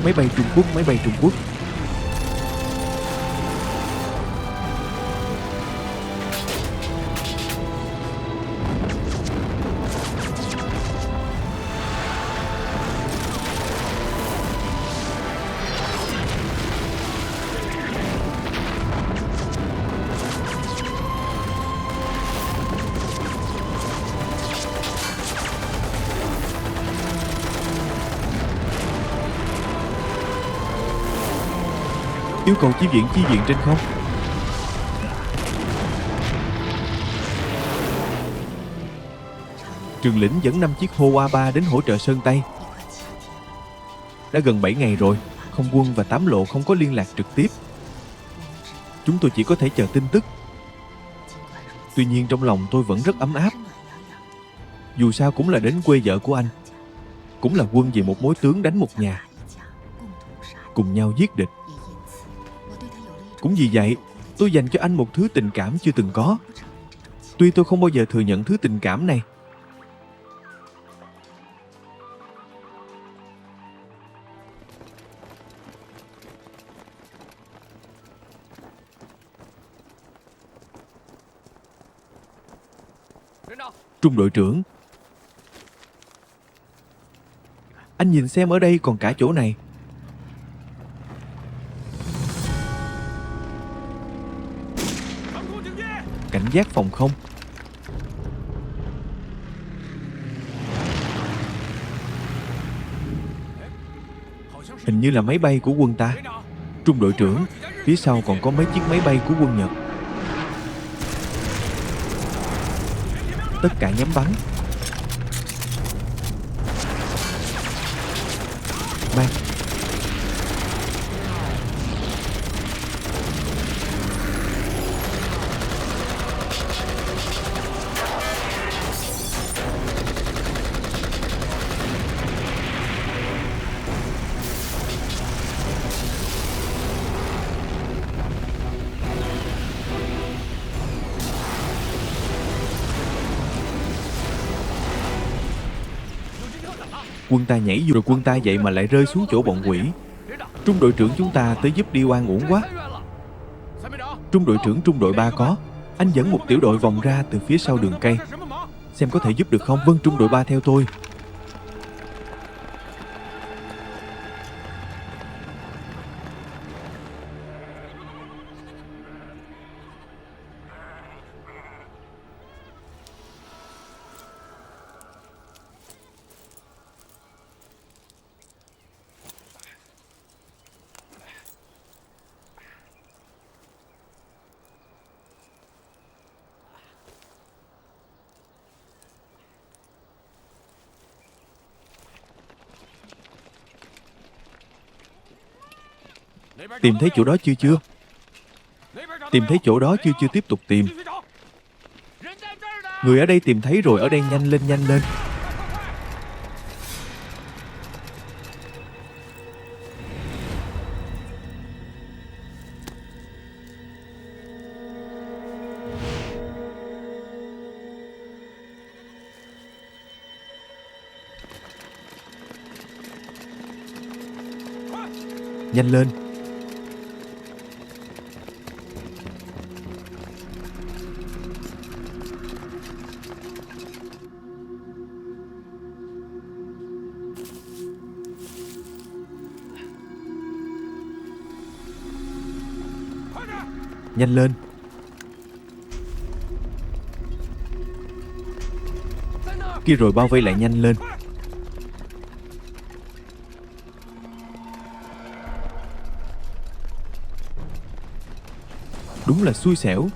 Máy bay Trung Quốc, máy bay Trung Quốc. Yêu cầu chi viện trên không. Trường lĩnh dẫn 5 chiếc HOA-3 đến hỗ trợ Sơn Tây. Đã gần 7 ngày rồi, không quân và tám lộ không có liên lạc trực tiếp. Chúng tôi chỉ có thể chờ tin tức. Tuy nhiên trong lòng tôi vẫn rất ấm áp. Dù sao cũng là đến quê vợ của anh. Cũng là quân vì một mối tướng đánh một nhà, cùng nhau giết địch. Cũng vì vậy, tôi dành cho anh một thứ tình cảm chưa từng có. Tuy tôi không bao giờ thừa nhận thứ tình cảm này. Trung đội trưởng, anh nhìn xem, ở đây còn cả chỗ này. Cảnh giác phòng không. Hình như là máy bay của quân ta. Trung đội trưởng, phía sau còn có mấy chiếc máy bay của quân Nhật. Tất cả nhắm bắn. Mang. Quân ta nhảy rồi, quân ta vậy mà lại rơi xuống chỗ bọn quỷ. Trung đội trưởng chúng ta tới giúp đi oan uổng quá. Trung đội trưởng trung đội 3 có. Anh dẫn một tiểu đội vòng ra từ phía sau đường cây, xem có thể giúp được không. Vâng, trung đội 3 theo tôi. Tìm thấy chỗ đó chưa? Tìm thấy chỗ đó chưa tiếp tục tìm. Người ở đây tìm thấy rồi, ở đây, nhanh lên, nhanh lên. Nhanh lên. Nhanh lên. Kia rồi, bao vây lại, nhanh lên. Đúng là xui xẻo.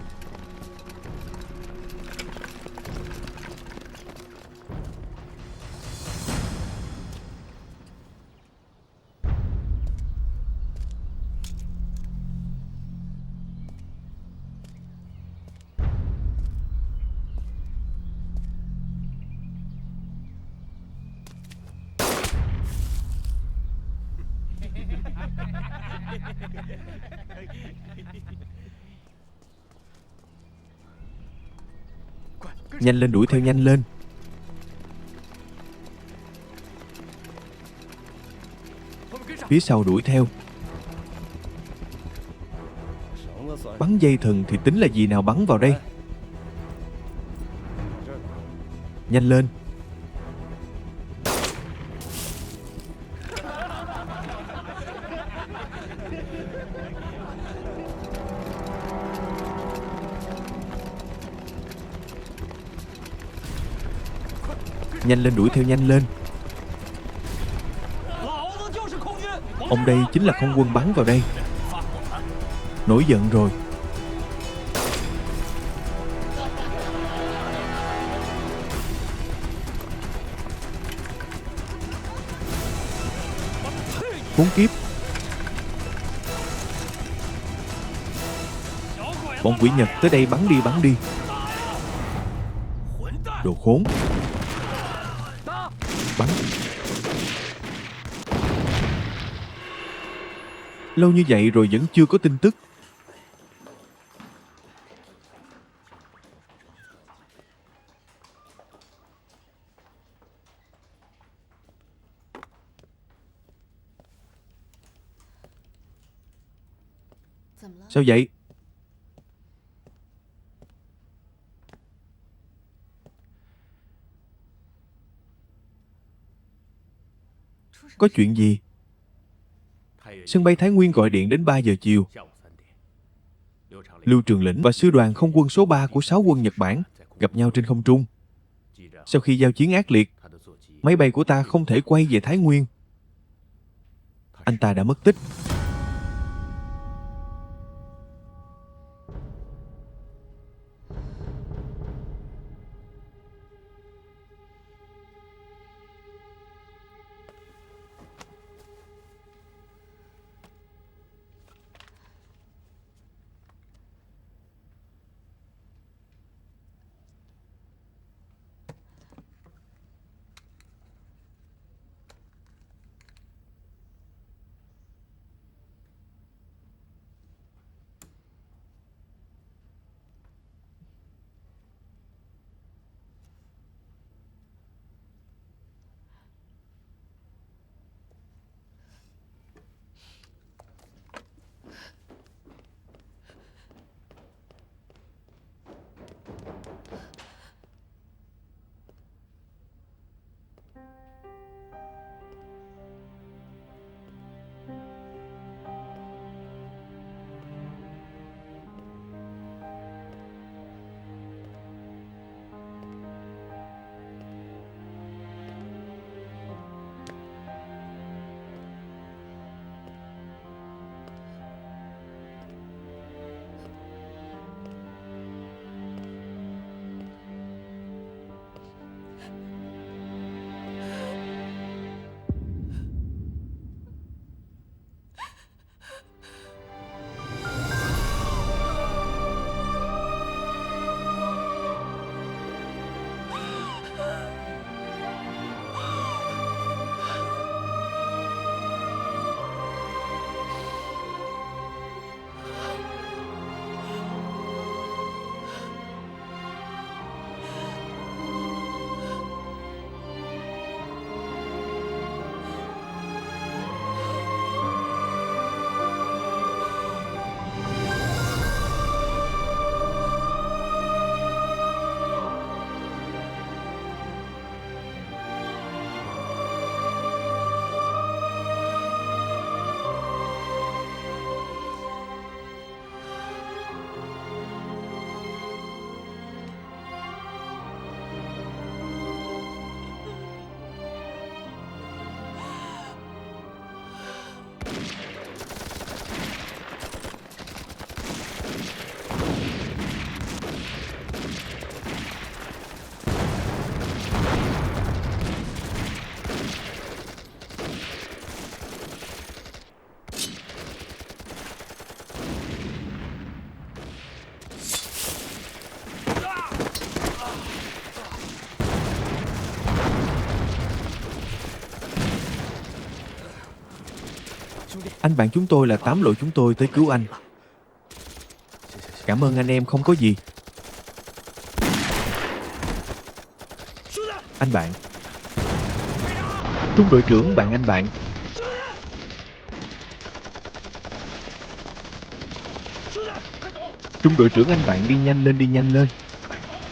Nhanh lên, đuổi theo, nhanh lên. Phía sau đuổi theo. Bắn dây thừng thì tính là gì nào, bắn vào đây. Nhanh lên. Nhanh lên, đuổi theo nhanh lên. Ông đây chính là không quân, bắn vào đây. Nổi giận rồi. Khốn kiếp. Bọn quỷ Nhật tới đây, bắn đi, bắn đi. Đồ khốn. Bắn. Lâu như vậy rồi vẫn chưa có tin tức. Sao vậy? Có chuyện gì? Sân bay Thái Nguyên gọi điện đến 3 giờ chiều. Lưu Trường Lĩnh và sư đoàn không quân số 3 của 6 quân Nhật Bản gặp nhau trên không trung. Sau khi giao chiến ác liệt, máy bay của ta không thể quay về Thái Nguyên. Anh ta đã mất tích. Anh bạn chúng tôi là Tám Lộ chúng tôi tới cứu anh. Cảm ơn anh em, không có gì. Anh bạn. Trung đội trưởng bạn, anh bạn. Trung đội trưởng anh bạn, đi nhanh lên, đi nhanh lên.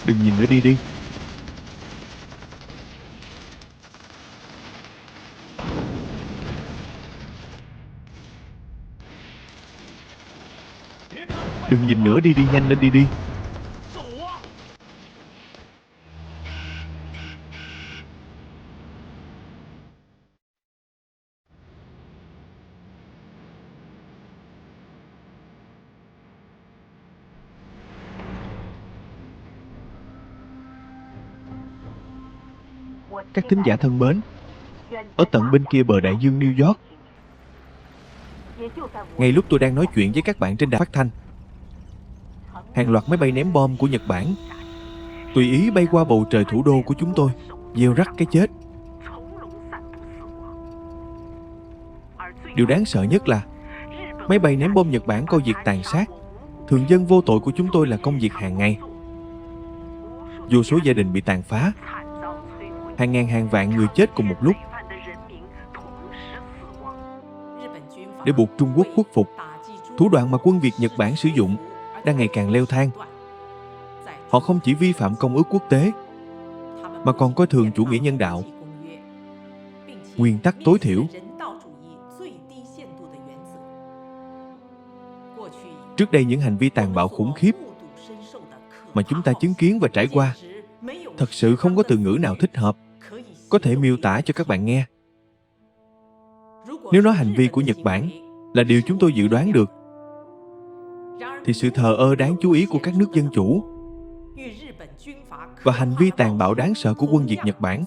Đừng nhìn nữa, đi đi. Đừng nhìn nữa, đi đi nhanh lên, đi đi. Các thính giả thân mến, ở tận bên kia bờ đại dương New York, ngay lúc tôi đang nói chuyện với các bạn trên đài phát thanh, hàng loạt máy bay ném bom của Nhật Bản tùy ý bay qua bầu trời thủ đô của chúng tôi, gieo rắc cái chết. Điều đáng sợ nhất là máy bay ném bom Nhật Bản coi việc tàn sát thường dân vô tội của chúng tôi là công việc hàng ngày. Vô số gia đình bị tàn phá, hàng ngàn hàng vạn người chết cùng một lúc. Để buộc Trung Quốc khuất phục, thủ đoạn mà quân Việt Nhật Bản sử dụng đang ngày càng leo thang. Họ không chỉ vi phạm công ước quốc tế, mà còn coi thường chủ nghĩa nhân đạo, nguyên tắc tối thiểu. Trước đây những hành vi tàn bạo khủng khiếp mà chúng ta chứng kiến và trải qua, thật sự không có từ ngữ nào thích hợp có thể miêu tả cho các bạn nghe. Nếu nói hành vi của Nhật Bản là điều chúng tôi dự đoán được, thì sự thờ ơ đáng chú ý của các nước dân chủ và hành vi tàn bạo đáng sợ của quân Việt Nhật Bản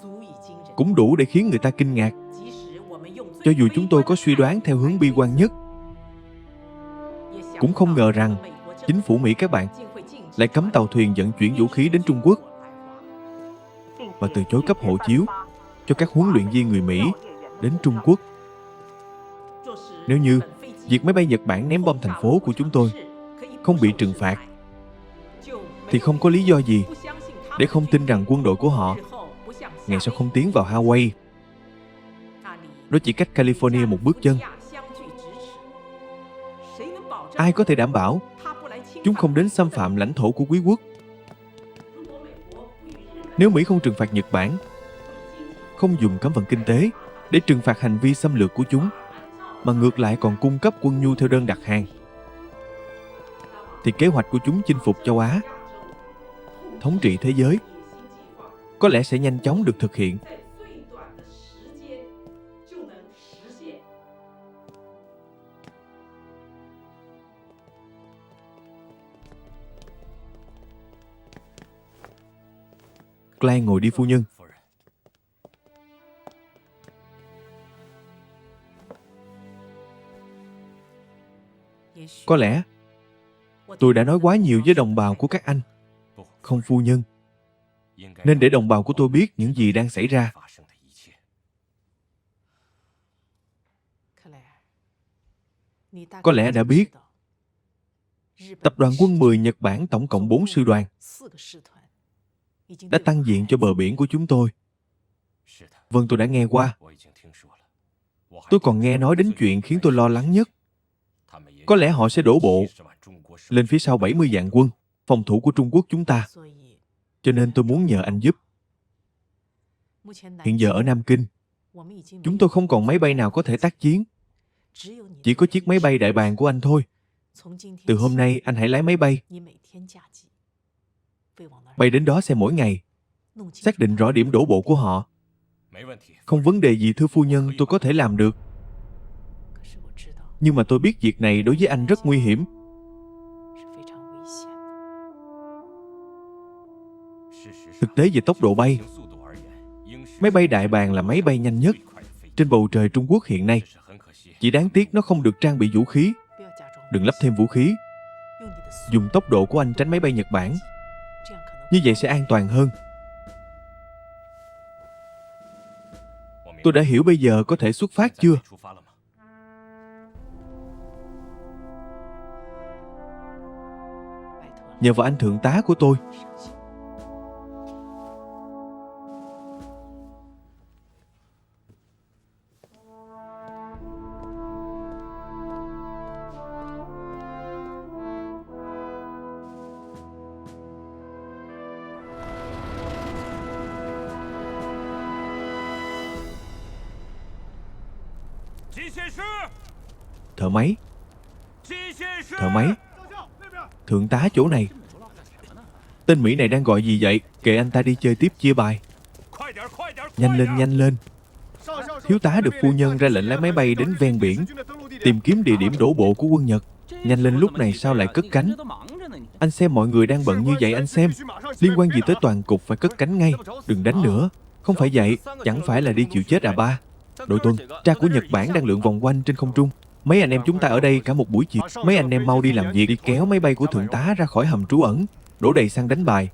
cũng đủ để khiến người ta kinh ngạc. Cho dù chúng tôi có suy đoán theo hướng bi quan nhất, cũng không ngờ rằng chính phủ Mỹ các bạn lại cấm tàu thuyền vận chuyển vũ khí đến Trung Quốc và từ chối cấp hộ chiếu cho các huấn luyện viên người Mỹ đến Trung Quốc. Nếu như việc máy bay Nhật Bản ném bom thành phố của chúng tôi không bị trừng phạt, thì không có lý do gì để không tin rằng quân đội của họ ngày sau không tiến vào Hawaii. Nó chỉ cách California một bước chân. Ai có thể đảm bảo chúng không đến xâm phạm lãnh thổ của quý quốc? Nếu Mỹ không trừng phạt Nhật Bản, không dùng cấm vận kinh tế để trừng phạt hành vi xâm lược của chúng, mà ngược lại còn cung cấp quân nhu theo đơn đặt hàng, thì kế hoạch của chúng chinh phục châu Á, thống trị thế giới, có lẽ sẽ nhanh chóng được thực hiện. Claire ngồi đi phu nhân. Có lẽ tôi đã nói quá nhiều với đồng bào của các anh. Không phu nhân. Nên để đồng bào của tôi biết những gì đang xảy ra. Có lẽ đã biết, Tập đoàn Quân 10 Nhật Bản tổng cộng 4 sư đoàn đã tăng diện cho bờ biển của chúng tôi. Vâng, tôi đã nghe qua. Tôi còn nghe nói đến chuyện khiến tôi lo lắng nhất. Có lẽ họ sẽ đổ bộ lên phía sau 70 vạn quân phòng thủ của Trung Quốc chúng ta. Cho nên tôi muốn nhờ anh giúp. Hiện giờ ở Nam Kinh, chúng tôi không còn máy bay nào có thể tác chiến. Chỉ có chiếc máy bay đại bàng của anh thôi. Từ hôm nay anh hãy lái máy bay, bay đến đó xem mỗi ngày, xác định rõ điểm đổ bộ của họ. Không vấn đề gì thưa phu nhân, tôi có thể làm được. Nhưng mà tôi biết việc này đối với anh rất nguy hiểm. Thực tế về tốc độ bay, máy bay đại bàng là máy bay nhanh nhất trên bầu trời Trung Quốc hiện nay. Chỉ đáng tiếc nó không được trang bị vũ khí. Đừng lắp thêm vũ khí. Dùng tốc độ của anh tránh máy bay Nhật Bản. Như vậy sẽ an toàn hơn. Tôi đã hiểu, bây giờ có thể xuất phát chưa? Nhờ vào anh thượng tá của tôi. Thợ máy. Thợ máy. Thượng tá chỗ này. Tên Mỹ này đang gọi gì vậy? Kệ anh ta đi chơi tiếp chia bài. Nhanh lên, nhanh lên. Thiếu tá được phu nhân ra lệnh lái máy bay đến ven biển, tìm kiếm địa điểm đổ bộ của quân Nhật. Nhanh lên, lúc này sao lại cất cánh? Anh xem mọi người đang bận như vậy, anh xem. Liên quan gì tới toàn cục phải cất cánh ngay. Đừng đánh nữa. Không phải vậy, chẳng phải là đi chịu chết à ba? Đội tuần, tra của Nhật Bản đang lượn vòng quanh trên không trung. Mấy anh em chúng ta ở đây cả một buổi chiều. Mấy anh em mau đi làm việc, đi kéo máy bay của thượng tá ra khỏi hầm trú ẩn, đổ đầy xăng đánh bài.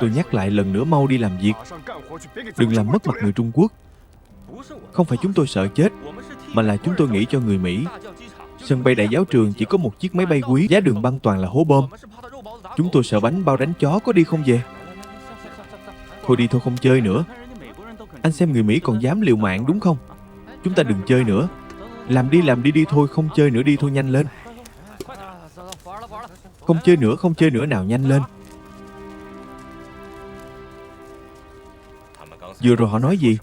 Tôi nhắc lại lần nữa, mau đi làm việc. Đừng làm mất mặt người Trung Quốc. Không phải chúng tôi sợ chết, mà là chúng tôi nghĩ cho người Mỹ. Sân bay Đại giáo trường chỉ có một chiếc máy bay quý, giá đường băng toàn là hố bom. Chúng tôi sợ bánh bao đánh chó có đi không về. Thôi đi thôi, không chơi nữa. Anh xem người Mỹ còn dám liều mạng đúng không? Chúng ta đừng chơi nữa. Làm đi đi thôi, không chơi nữa, đi thôi, nhanh lên. Không chơi nữa nào, nhanh lên. Vừa rồi họ nói gì?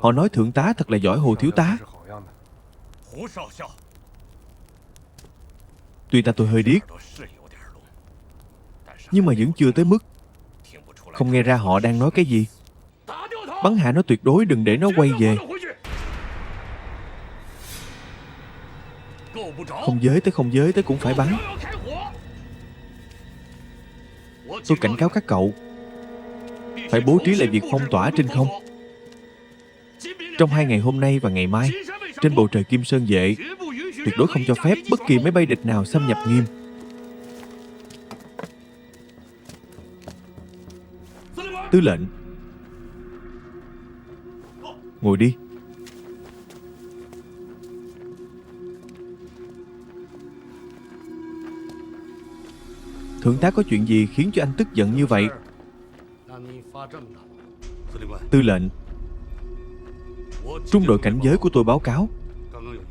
Họ nói thượng tá thật là giỏi, Hồ thiếu tá. Tuy ta tôi hơi điếc, nhưng mà vẫn chưa tới mức không nghe ra họ đang nói cái gì. Bắn hạ nó tuyệt đối, đừng để nó quay về. Không giới tới cũng phải bắn. Tôi cảnh cáo các cậu phải bố trí lại việc phong tỏa trên không. Trong 2 ngày hôm nay và ngày mai, trên bầu trời Kim Sơn Vệ, tuyệt đối không cho phép bất kỳ máy bay địch nào xâm nhập nghiêm. Tư lệnh, ngồi đi. Thượng tá có chuyện gì khiến cho anh tức giận như vậy? Tư lệnh, trung đội cảnh giới của tôi báo cáo,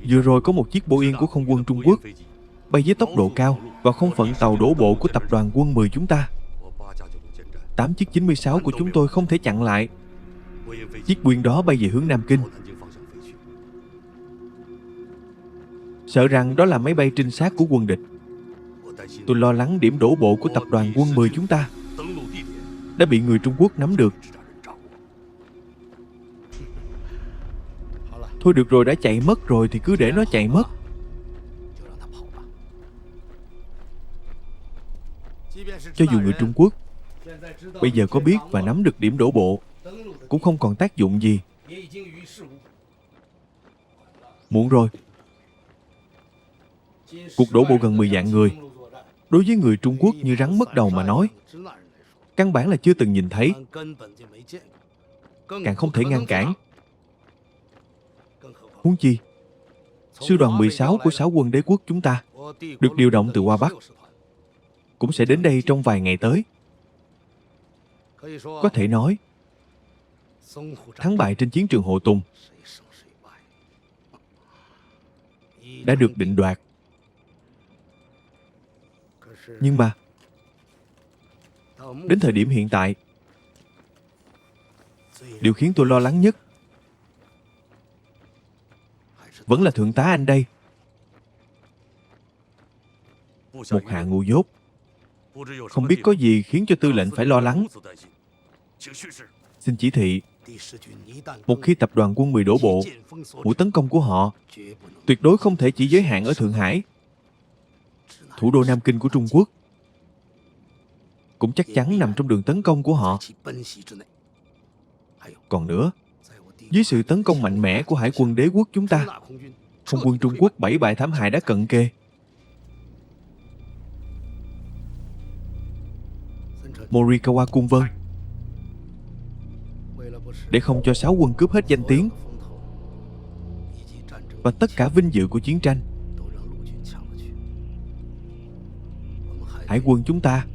vừa rồi có một chiếc Boeing của không quân Trung Quốc bay với tốc độ cao vào không phận tàu đổ bộ của tập đoàn quân 10 chúng ta. 8 chiếc 96 của chúng tôi không thể chặn lại. Chiếc Boeing đó bay về hướng Nam Kinh. Sợ rằng đó là máy bay trinh sát của quân địch. Tôi lo lắng điểm đổ bộ của tập đoàn quân 10 chúng ta đã bị người Trung Quốc nắm được. Thôi được rồi, đã chạy mất rồi thì cứ để nó chạy mất. Cho dù người Trung Quốc bây giờ có biết và nắm được điểm đổ bộ, cũng không còn tác dụng gì. Muộn rồi. Cuộc đổ bộ gần 10 vạn người, đối với người Trung Quốc như rắn mất đầu mà nói, căn bản là chưa từng nhìn thấy, càng không thể ngăn cản. Huống chi, sư đoàn 16 của 6 quân đế quốc chúng ta được điều động từ Hoa Bắc, cũng sẽ đến đây trong vài ngày tới. Có thể nói, thắng bại trên chiến trường Hộ Tùng đã được định đoạt. Nhưng mà, đến thời điểm hiện tại, điều khiến tôi lo lắng nhất vẫn là thượng tá anh đây. Một hạ ngu dốt. Không biết có gì khiến cho tư lệnh phải lo lắng. Xin chỉ thị, một khi tập đoàn quân 10 đổ bộ, mũi tấn công của họ tuyệt đối không thể chỉ giới hạn ở Thượng Hải. Thủ đô Nam Kinh của Trung Quốc cũng chắc chắn nằm trong đường tấn công của họ. Còn nữa, dưới sự tấn công mạnh mẽ của hải quân đế quốc chúng ta, không quân Trung Quốc 7 bại thảm hại đã cận kề. Morikawa Cung Vân, để không cho 6 quân cướp hết danh tiếng và tất cả vinh dự của chiến tranh, hải quân chúng ta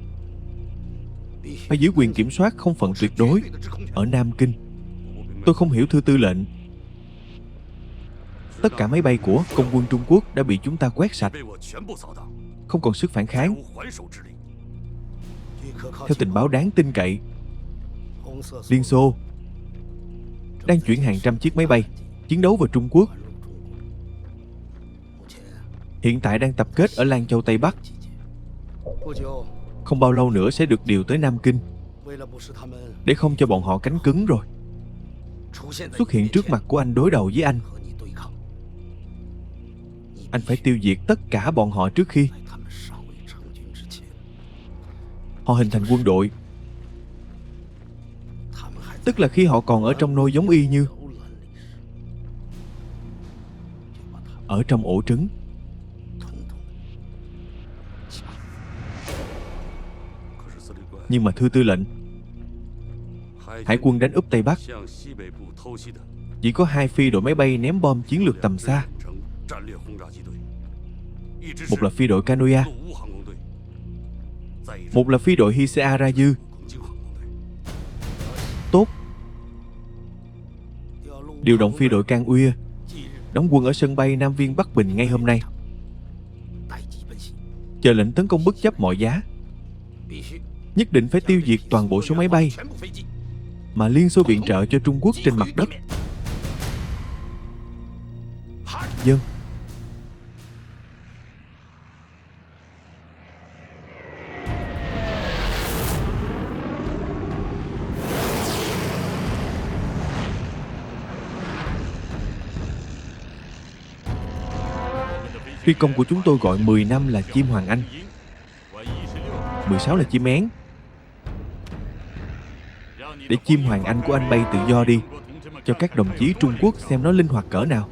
phải giữ quyền kiểm soát không phận tuyệt đối ở Nam Kinh. Tôi không hiểu, thưa tư lệnh. Tất cả máy bay của công quân Trung Quốc đã bị chúng ta quét sạch, không còn sức phản kháng. Theo tình báo đáng tin cậy, Liên Xô đang chuyển hàng trăm chiếc máy bay chiến đấu vào Trung Quốc. Hiện tại đang tập kết ở Lan Châu Tây Bắc. Không bao lâu nữa sẽ được điều tới Nam Kinh. Để không cho bọn họ cánh cứng rồi xuất hiện trước mặt của anh đối đầu với anh phải tiêu diệt tất cả bọn họ trước khi họ hình thành quân đội. Tức là khi họ còn ở trong nôi giống y như ở trong ổ trứng. Nhưng mà thưa tư lệnh, Hải quân đánh úp Tây Bắc chỉ có 2 phi đội máy bay ném bom chiến lược tầm xa. Một là phi đội Canoa, một là phi đội Hisea Raju. Tốt. Điều động phi đội Can Uy đóng quân ở sân bay Nam Viên Bắc Bình ngay hôm nay, chờ lệnh tấn công bất chấp mọi giá. Nhất định phải tiêu diệt toàn bộ số máy bay mà Liên Xô viện trợ cho Trung Quốc trên mặt đất. Dân. Phi công của chúng tôi gọi 10 năm là chim Hoàng Anh, 16 là chim én. Để chim Hoàng Anh của anh bay tự do đi, cho các đồng chí Trung Quốc xem nó linh hoạt cỡ nào.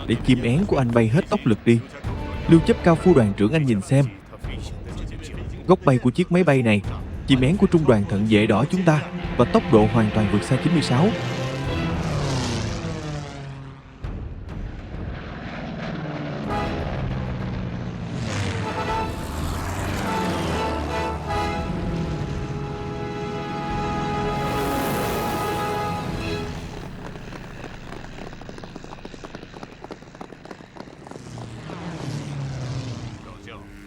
Để chim én của anh bay hết tốc lực đi. Lưu Chấp Cao Phu đoàn trưởng, anh nhìn xem góc bay của chiếc máy bay này, chim én của trung đoàn thận vệ đỏ chúng ta, và tốc độ hoàn toàn vượt xa 96.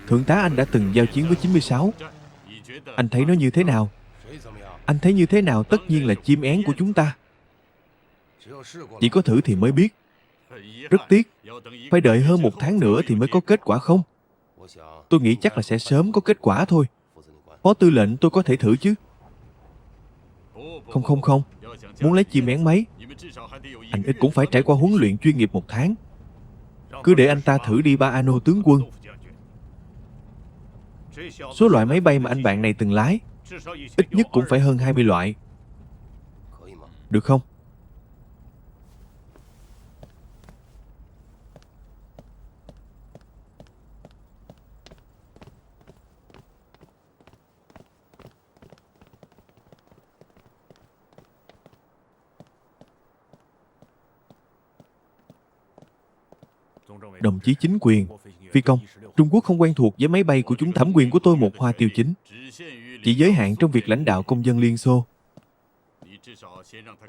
Thượng tá, anh đã từng giao chiến với 96. Anh thấy nó như thế nào? Anh thấy như thế nào? Tất nhiên là chim én của chúng ta. Chỉ có thử thì mới biết. Rất tiếc, phải đợi hơn 1 tháng nữa thì mới có kết quả không? Tôi nghĩ chắc là sẽ sớm có kết quả thôi. Phó tư lệnh, tôi có thể thử chứ? Không. Muốn lấy chim én máy, anh ít cũng phải trải qua huấn luyện chuyên nghiệp 1 tháng. Cứ để anh ta thử đi, ba Ano tướng quân. Số loại máy bay mà anh bạn này từng lái ít nhất cũng phải hơn 20 loại. Được không? Đồng chí chính quyền, phi công, Trung Quốc không quen thuộc với máy bay của chúng. Thẩm quyền của tôi một Hoa Tiêu Chính chỉ giới hạn trong việc lãnh đạo công dân Liên Xô.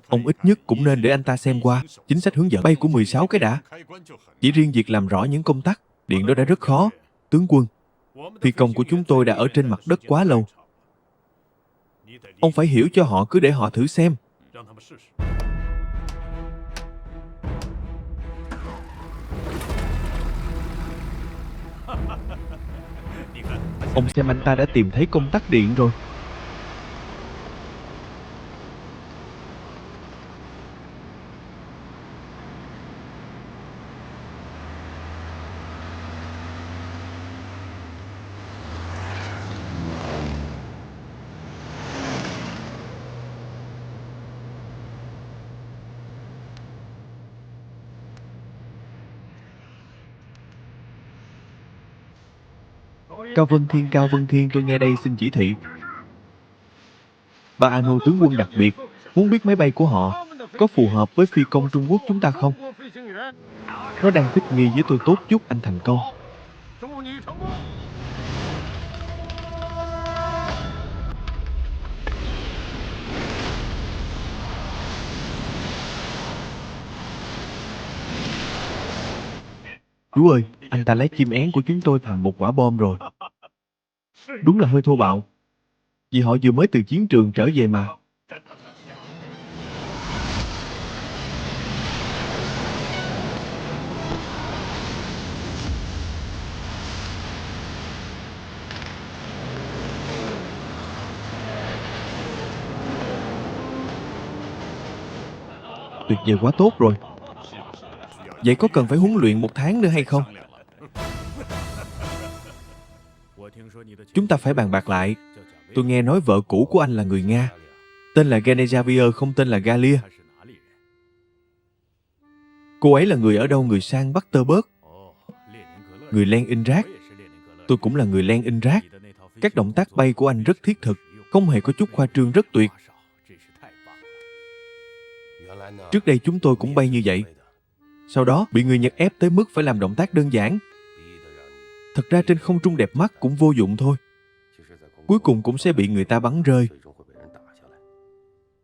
Ông ít nhất cũng nên để anh ta xem qua chính sách hướng dẫn bay của 16 cái đã. Chỉ riêng việc làm rõ những công tắc điện đó đã rất khó. Tướng quân, phi công của chúng tôi đã ở trên mặt đất quá lâu. Ông phải hiểu cho họ, cứ để họ thử xem. Ông xem, anh ta đã tìm thấy công tắc điện rồi. Cao Vân Thiên, tôi nghe đây, xin chỉ thị. Ba Ano tướng quân đặc biệt muốn biết máy bay của họ có phù hợp với phi công Trung Quốc chúng ta không? Nó đang thích nghi với tôi. Tốt, chúc anh thành công. Chú ơi, anh ta lấy chim én của chúng tôi thành một quả bom rồi. Đúng là hơi thô bạo. Vì họ vừa mới từ chiến trường trở về mà. Tuyệt vời quá tốt rồi. Vậy có cần phải huấn luyện 1 tháng nữa hay không? Chúng ta phải bàn bạc lại. Tôi nghe nói vợ cũ của anh là người Nga. Tên là Genevieve, không tên là Galia. Cô ấy là người ở đâu? Người sang Petersburg. Người Leningrad. Tôi cũng là người Leningrad. Các động tác bay của anh rất thiết thực, không hề có chút khoa trương, rất tuyệt. Trước đây chúng tôi cũng bay như vậy. Sau đó bị người Nhật ép tới mức phải làm động tác đơn giản. Thật ra trên không trung đẹp mắt cũng vô dụng thôi. Cuối cùng cũng sẽ bị người ta bắn rơi.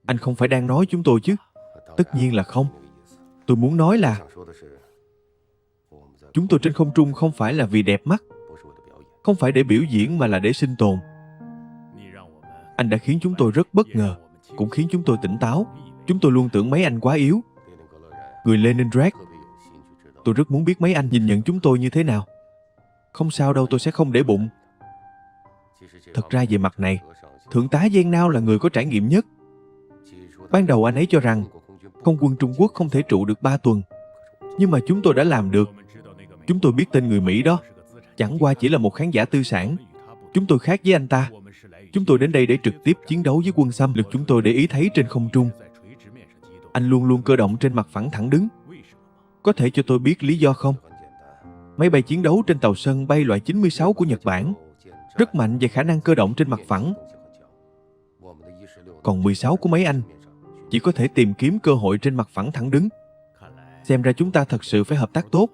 Anh không phải đang nói chúng tôi chứ? Tất nhiên là không. Tôi muốn nói là chúng tôi trên không trung không phải là vì đẹp mắt, không phải để biểu diễn mà là để sinh tồn. Anh đã khiến chúng tôi rất bất ngờ, cũng khiến chúng tôi tỉnh táo. Chúng tôi luôn tưởng mấy anh quá yếu. Người Leningrad, tôi rất muốn biết mấy anh nhìn nhận chúng tôi như thế nào. Không sao đâu, tôi sẽ không để bụng. Thật ra về mặt này, Thượng tá Gen là người có trải nghiệm nhất. Ban đầu anh ấy cho rằng không quân Trung Quốc không thể trụ được 3 tuần. Nhưng mà chúng tôi đã làm được. Chúng tôi biết tên người Mỹ đó chẳng qua chỉ là một khán giả tư sản. Chúng tôi khác với anh ta. Chúng tôi đến đây để trực tiếp chiến đấu với quân xâm lược. Chúng tôi để ý thấy trên không trung anh luôn luôn cơ động trên mặt phẳng thẳng đứng. Có thể cho tôi biết lý do không? Máy bay chiến đấu trên tàu sân bay loại 96 của Nhật Bản rất mạnh về khả năng cơ động trên mặt phẳng. Còn 16 của mấy anh chỉ có thể tìm kiếm cơ hội trên mặt phẳng thẳng đứng. Xem ra chúng ta thật sự phải hợp tác tốt.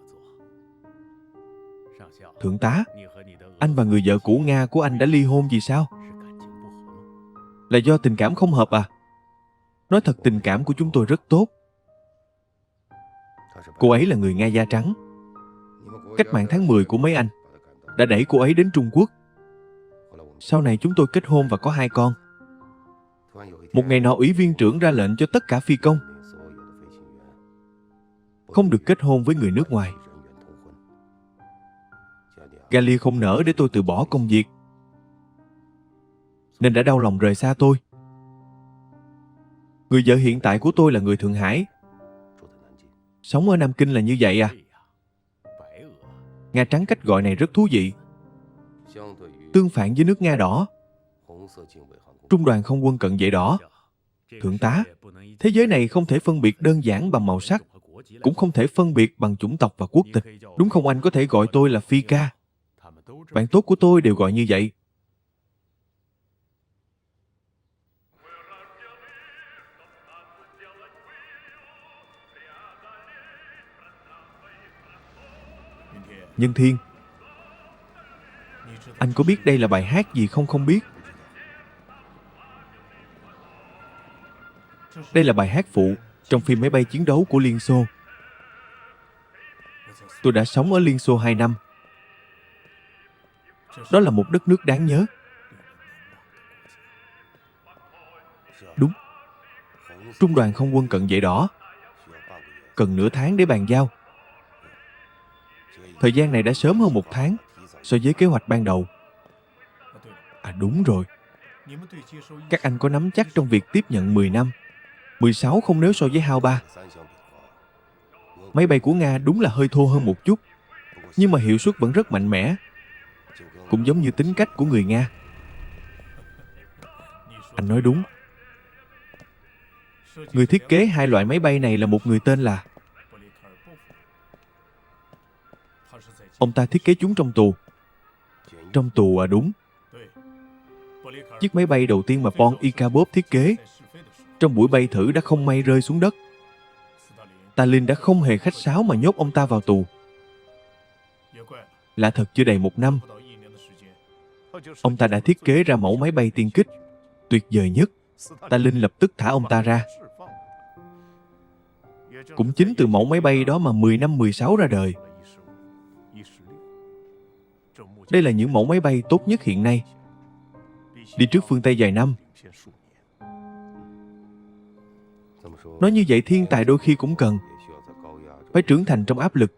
Thượng tá, anh và người vợ cũ Nga của anh đã ly hôn vì sao? Là do tình cảm không hợp à? Nói thật, tình cảm của chúng tôi rất tốt. Cô ấy là người Nga da trắng. Cách mạng tháng 10 của mấy anh đã đẩy cô ấy đến Trung Quốc. Sau này chúng tôi kết hôn và có 2 con. Một ngày nọ, ủy viên trưởng ra lệnh cho tất cả phi công không được kết hôn với người nước ngoài. Galia không nỡ để tôi từ bỏ công việc, nên đã đau lòng rời xa tôi. Người vợ hiện tại của tôi là người Thượng Hải. Sống ở Nam Kinh là như vậy à? Nga trắng cách gọi này rất thú vị. Tương phản với nước Nga đỏ, Trung đoàn không quân cận vệ đỏ. Thượng tá, thế giới này không thể phân biệt đơn giản bằng màu sắc, cũng không thể phân biệt bằng chủng tộc và quốc tịch. Đúng không? Anh có thể gọi tôi là Phi ca. Bạn tốt của tôi đều gọi như vậy. Nhân Thiên, anh có biết đây là bài hát gì không? Không biết. Đây là bài hát phụ trong phim máy bay chiến đấu của Liên Xô. Tôi đã sống ở Liên Xô 2 năm. Đó là một đất nước đáng nhớ. Đúng. Trung đoàn không quân cận vệ đỏ cần nửa tháng để bàn giao. Thời gian này đã sớm hơn 1 tháng so với kế hoạch ban đầu. À đúng rồi. Các anh có nắm chắc trong việc tiếp nhận 10 năm. 16 không nếu so với Hao 3. Máy bay của Nga đúng là hơi thô hơn một chút, nhưng mà hiệu suất vẫn rất mạnh mẽ. Cũng giống như tính cách của người Nga. Anh nói đúng. Người thiết kế 2 loại máy bay này là một người tên là... Ông ta thiết kế chúng trong tù. Trong tù à? Đúng. Chiếc máy bay đầu tiên mà Von Ikabov thiết kế trong buổi bay thử đã không may rơi xuống đất. Stalin đã không hề khách sáo mà nhốt ông ta vào tù. Lạ thật, chưa đầy 1 năm, ông ta đã thiết kế ra mẫu máy bay tiên kích tuyệt vời nhất. Stalin lập tức thả ông ta ra. Cũng chính từ mẫu máy bay đó mà 10 năm 16 ra đời. Đây là những mẫu máy bay tốt nhất hiện nay, đi trước phương Tây vài năm. Nói như vậy, thiên tài đôi khi cũng cần phải trưởng thành trong áp lực.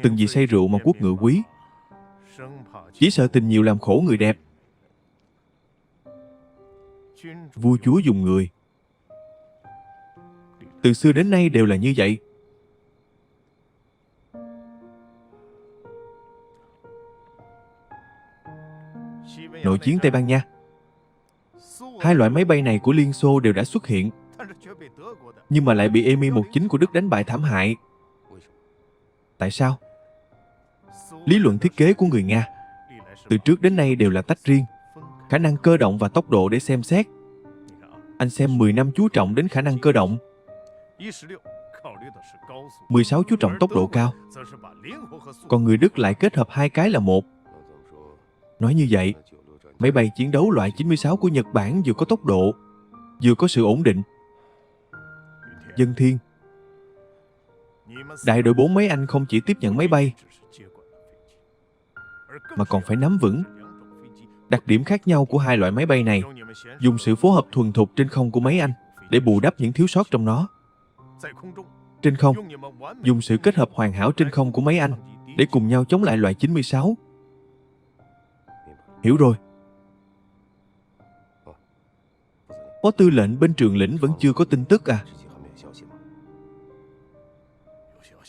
Từng vì say rượu mà quốc ngựa quý, chỉ sợ tình nhiều làm khổ người đẹp. Vua chúa dùng người, từ xưa đến nay đều là như vậy. Nội chiến Tây Ban Nha, hai loại máy bay này của Liên Xô đều đã xuất hiện, nhưng mà lại bị Mi-19 của Đức đánh bại thảm hại. Tại sao? Lý luận thiết kế của người Nga từ trước đến nay đều là tách riêng khả năng cơ động và tốc độ để xem xét. Anh xem 10 năm chú trọng đến khả năng cơ động, 16 chú trọng tốc độ cao. Còn người Đức lại kết hợp hai cái là một. Nói như vậy, máy bay chiến đấu loại 96 của Nhật Bản vừa có tốc độ, vừa có sự ổn định. Dân Thiên, đại đội 4 mấy anh không chỉ tiếp nhận máy bay, mà còn phải nắm vững đặc điểm khác nhau của hai loại máy bay này, dùng sự phối hợp thuần thục trên không của mấy anh để bù đắp những thiếu sót trong nó. Trên không, dùng sự kết hợp hoàn hảo trên không của mấy anh để cùng nhau chống lại loại 96. Hiểu rồi. Phó tư lệnh bên Trường Lĩnh vẫn chưa có tin tức à?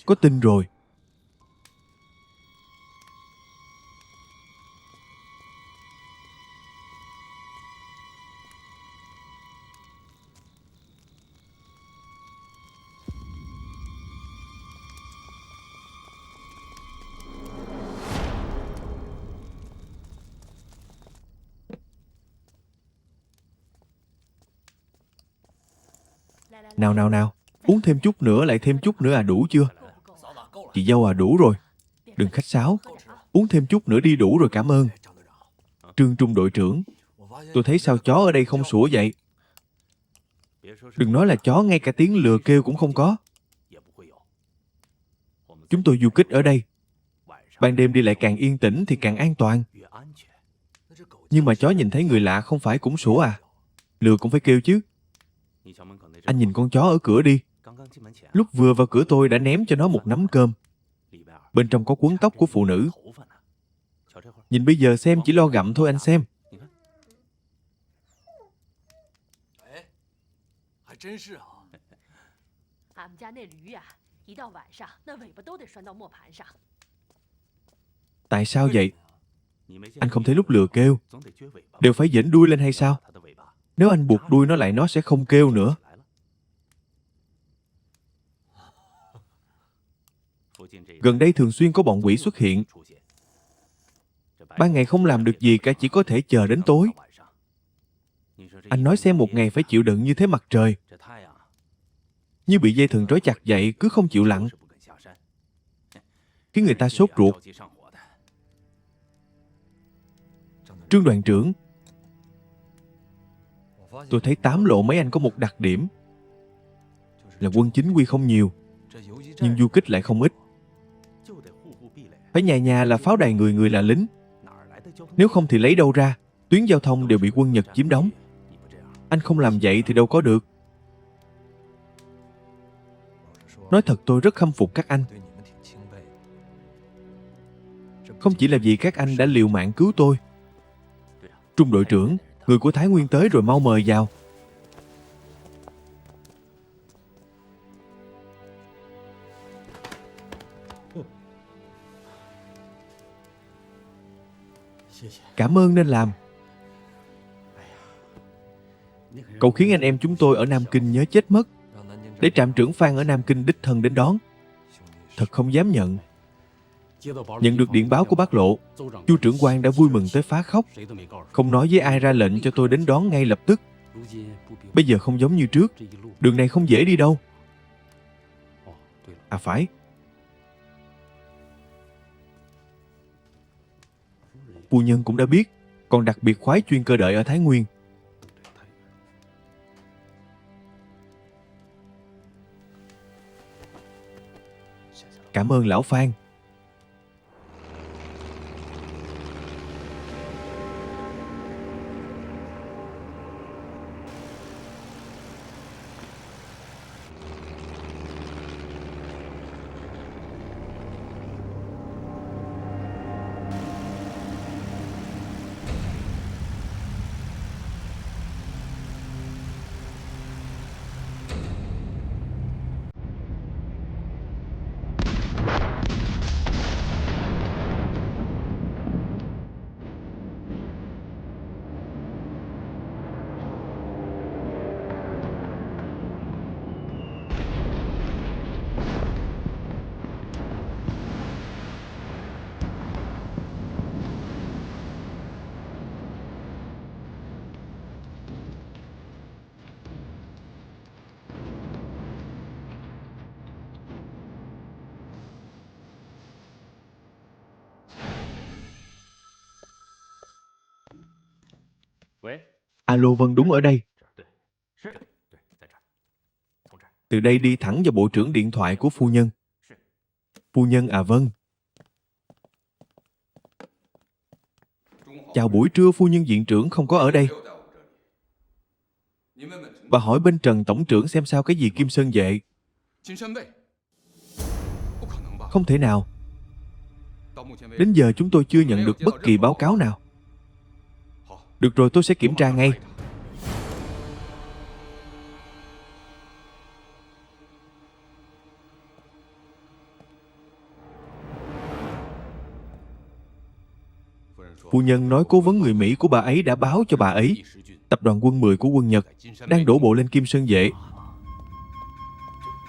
Có tin rồi. Nào, uống thêm chút nữa, lại thêm chút nữa à, đủ chưa? Chị dâu à, đủ rồi. Đừng khách sáo. Uống thêm chút nữa đi, đủ rồi, cảm ơn. Trương Trung đội trưởng, tôi thấy sao chó ở đây không sủa vậy? Đừng nói là chó, ngay cả tiếng lừa kêu cũng không có. Chúng tôi du kích ở đây, ban đêm đi lại càng yên tĩnh thì càng an toàn. Nhưng mà chó nhìn thấy người lạ không phải cũng sủa à? Lừa cũng phải kêu chứ. Anh nhìn con chó ở cửa đi. Lúc vừa vào cửa tôi đã ném cho nó một nắm cơm. Bên trong có quấn tóc của phụ nữ. Nhìn bây giờ xem, chỉ lo gặm thôi, anh xem. Tại sao vậy? Anh không thấy lúc lừa kêu đều phải giãnh đuôi lên hay sao? Nếu anh buộc đuôi nó lại, nó sẽ không kêu nữa. Gần đây thường xuyên có bọn quỷ xuất hiện. Ban ngày không làm được gì cả, chỉ có thể chờ đến tối. Anh nói xem, một ngày phải chịu đựng như thế mặt trời, như bị dây thừng trói chặt vậy, cứ không chịu lặn, khiến người ta sốt ruột. Trương đoàn trưởng, tôi thấy 8 lộ mấy anh có một đặc điểm là quân chính quy không nhiều, nhưng du kích lại không ít. Phải nhà nhà là pháo đài, người người là lính. Nếu không thì lấy đâu ra? Tuyến giao thông đều bị quân Nhật chiếm đóng. Anh không làm vậy thì đâu có được. Nói thật, tôi rất khâm phục các anh. Không chỉ là vì các anh đã liều mạng cứu tôi. Trung đội trưởng, người của Thái Nguyên tới rồi, mau mời vào. Cảm ơn nên làm. Cậu khiến anh em chúng tôi ở Nam Kinh nhớ chết mất, để trạm trưởng Phan ở Nam Kinh đích thân đến đón. Thật không dám nhận. Nhận được điện báo của bác Lộ, chu trưởng quan đã vui mừng tới phá khóc, không nói với ai, ra lệnh cho tôi đến đón ngay lập tức. Bây giờ không giống như trước, đường này không dễ đi đâu. À phải, phu nhân cũng đã biết, còn đặc biệt khoái chuyên cơ đợi ở Thái Nguyên. Cảm ơn lão Phan. Alo, vâng, đúng ở đây. Từ đây đi thẳng vào bộ trưởng điện thoại của phu nhân. Phu nhân à, vâng. Chào buổi trưa, phu nhân viện trưởng không có ở đây. Bà hỏi bên Trần tổng trưởng xem sao cái gì Kim Sơn Vệ. Không thể nào. Đến giờ chúng tôi chưa nhận được bất kỳ báo cáo nào. Được rồi, tôi sẽ kiểm tra ngay. Phu nhân nói cố vấn người Mỹ của bà ấy đã báo cho bà ấy tập đoàn quân 10 của quân Nhật đang đổ bộ lên Kim Sơn Vệ.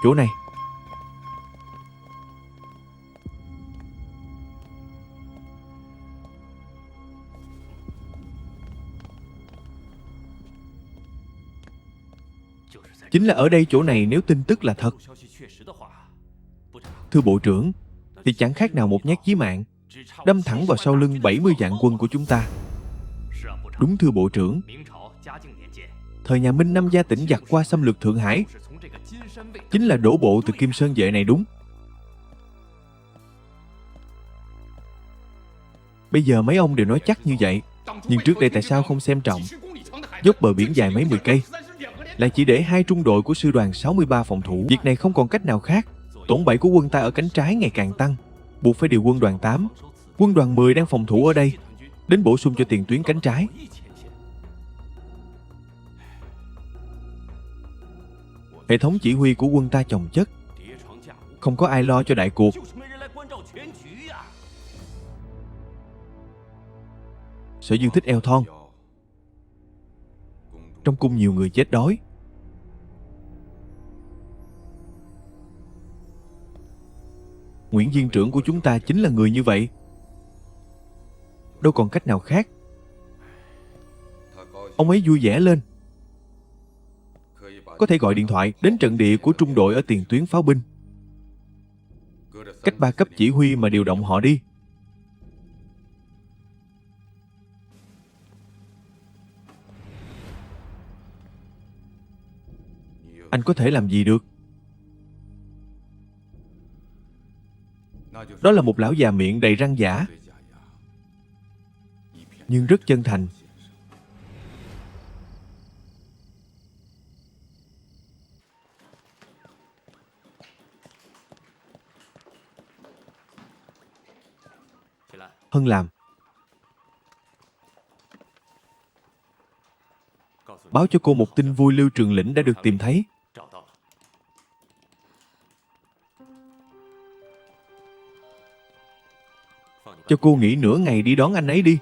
Chỗ này. Chính là ở đây, chỗ này, nếu tin tức là thật. Thưa Bộ trưởng, thì chẳng khác nào một nhát chí mạng, đâm thẳng vào sau lưng 70 vạn quân của chúng ta. Đúng, thưa Bộ trưởng. Thời nhà Minh năm Gia Tỉnh giặc qua xâm lược Thượng Hải, chính là đổ bộ từ Kim Sơn Vệ này, đúng. Bây giờ mấy ông đều nói chắc như vậy, nhưng trước đây tại sao không xem trọng dốc bờ biển dài mấy 10 cây, lại chỉ để 2 trung đội của sư đoàn 63 phòng thủ. Việc này không còn cách nào khác. Tổn bại của quân ta ở cánh trái ngày càng tăng, buộc phải điều quân đoàn 8. Quân đoàn 10 đang phòng thủ ở đây, đến bổ sung cho tiền tuyến cánh trái. Hệ thống chỉ huy của quân ta chồng chất, không có ai lo cho đại cuộc. Sở Dương thích eo thon, trong cung nhiều người chết đói. Nguyễn viên trưởng của chúng ta chính là người như vậy. Đâu còn cách nào khác. Ông ấy vui vẻ lên, có thể gọi điện thoại đến trận địa của trung đội ở tiền tuyến pháo binh, cách 3 cấp chỉ huy mà điều động họ đi. Anh có thể làm gì được? Đó là một lão già miệng đầy răng giả, nhưng rất chân thành. Hân làm. Báo cho cô một tin vui, Lưu Trường Lĩnh đã được tìm thấy. Cho cô nghỉ nửa ngày đi đón anh ấy đi.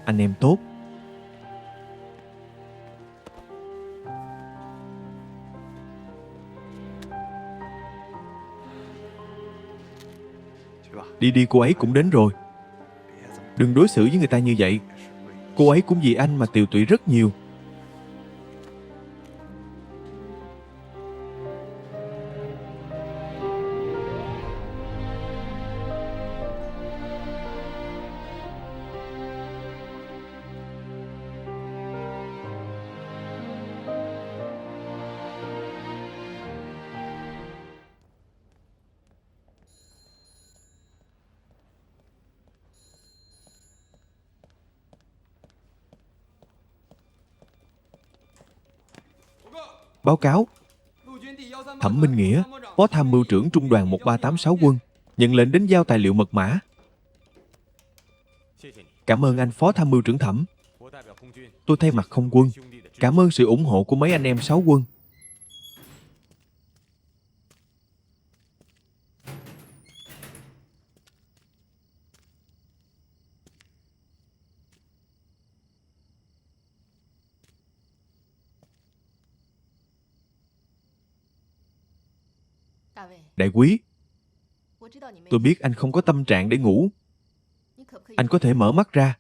Anh em tốt. Đi đi, cô ấy cũng đến rồi. Đừng đối xử với người ta như vậy. Cô ấy cũng vì anh mà tiều tụy rất nhiều. Báo cáo, Thẩm Minh Nghĩa, Phó Tham mưu trưởng Trung đoàn 1386 quân, nhận lệnh đến giao tài liệu mật mã. Cảm ơn anh Phó Tham mưu trưởng Thẩm. Tôi thay mặt không quân, cảm ơn sự ủng hộ của mấy anh em 6 quân. Đại quý, tôi biết anh không có tâm trạng để ngủ. Anh có thể mở mắt ra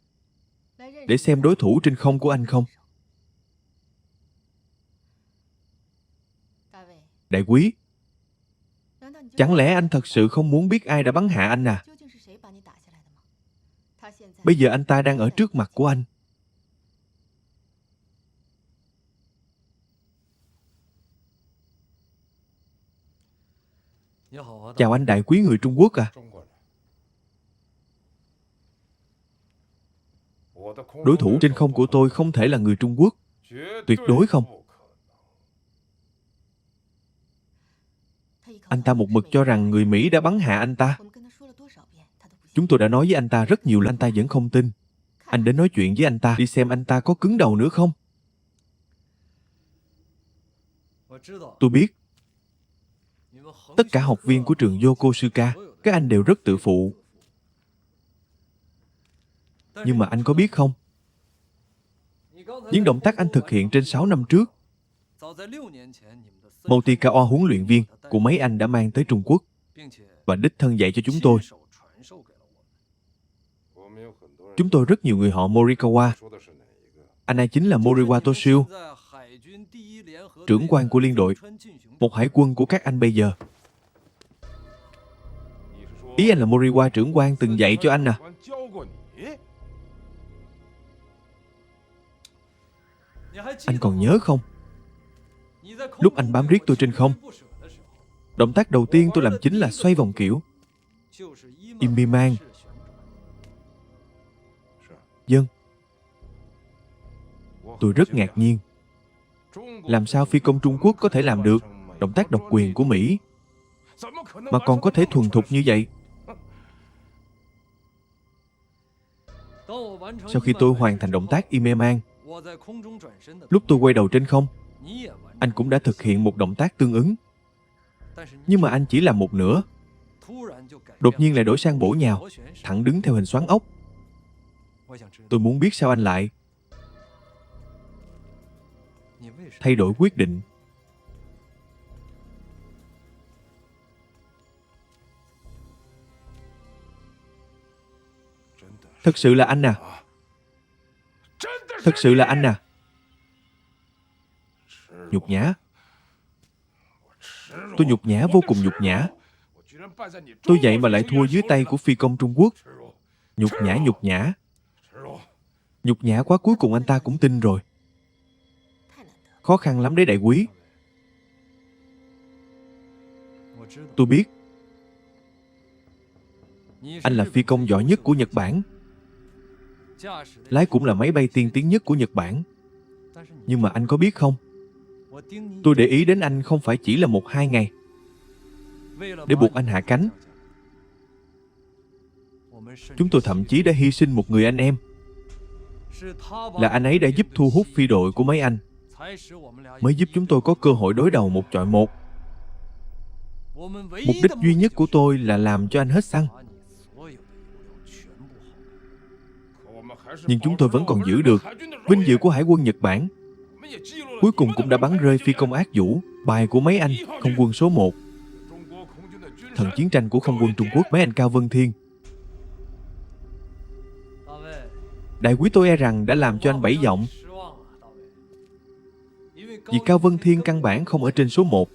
để xem đối thủ trên không của anh không? Đại quý, chẳng lẽ anh thật sự không muốn biết ai đã bắn hạ anh à? Bây giờ anh ta đang ở trước mặt của anh. Chào anh đại quý người Trung Quốc à. Đối thủ trên không của tôi không thể là người Trung Quốc. Tuyệt đối không. Anh ta một mực cho rằng người Mỹ đã bắn hạ anh ta. Chúng tôi đã nói với anh ta rất nhiều lần, anh ta vẫn không tin. Anh đến nói chuyện với anh ta, đi xem anh ta có cứng đầu nữa không. Tôi biết. Tất cả học viên của trường Yokosuka, các anh đều rất tự phụ. Nhưng mà anh có biết không? Những động tác anh thực hiện trên 6 năm trước, Motikao huấn luyện viên của mấy anh đã mang tới Trung Quốc và đích thân dạy cho chúng tôi. Chúng tôi rất nhiều người họ Morikawa. Anh ấy chính là Moriwa Toshio, trưởng quan của liên đội, một hải quân của các anh bây giờ. Ý anh là Moriwa trưởng quan từng dạy cho anh à? Anh còn nhớ không? Lúc anh bám riết tôi trên không, động tác đầu tiên tôi làm chính là xoay vòng kiểu Imbiman. Vâng. Tôi rất ngạc nhiên. Làm sao phi công Trung Quốc có thể làm được động tác độc quyền của Mỹ mà còn có thể thuần thục như vậy? Sau khi tôi hoàn thành động tác Imbiman, lúc tôi quay đầu trên không, anh cũng đã thực hiện một động tác tương ứng. Nhưng mà anh chỉ làm một nửa, đột nhiên lại đổi sang bổ nhào, thẳng đứng theo hình xoắn ốc. Tôi muốn biết sao anh lại thay đổi quyết định. Thật sự là anh à? Thật sự là anh à? Nhục nhã. Tôi nhục nhã, vô cùng nhục nhã. Tôi vậy mà lại thua dưới tay của phi công Trung Quốc. Nhục nhã, nhục nhã. Nhục nhã quá, cuối cùng anh ta cũng tin rồi. Khó khăn lắm đấy đại quý. Tôi biết. Anh là phi công giỏi nhất của Nhật Bản. Lái cũng là máy bay tiên tiến nhất của Nhật Bản. Nhưng mà anh có biết không? Tôi để ý đến anh không phải chỉ là 1-2 ngày để buộc anh hạ cánh. Chúng tôi thậm chí đã hy sinh một người anh em. Là anh ấy đã giúp thu hút phi đội của mấy anh, mới giúp chúng tôi có cơ hội đối đầu 1 chọi 1. Mục đích duy nhất của tôi là làm cho anh hết xăng. Nhưng chúng tôi vẫn còn giữ được vinh dự của Hải quân Nhật Bản. Cuối cùng cũng đã bắn rơi phi công ác vũ, bài của mấy anh không quân số 1. Thần chiến tranh của không quân Trung Quốc, mấy anh Cao Vân Thiên. Đại quý, tôi e rằng đã làm cho anh bẫy giọng. Vì Cao Vân Thiên căn bản không ở trên số 1.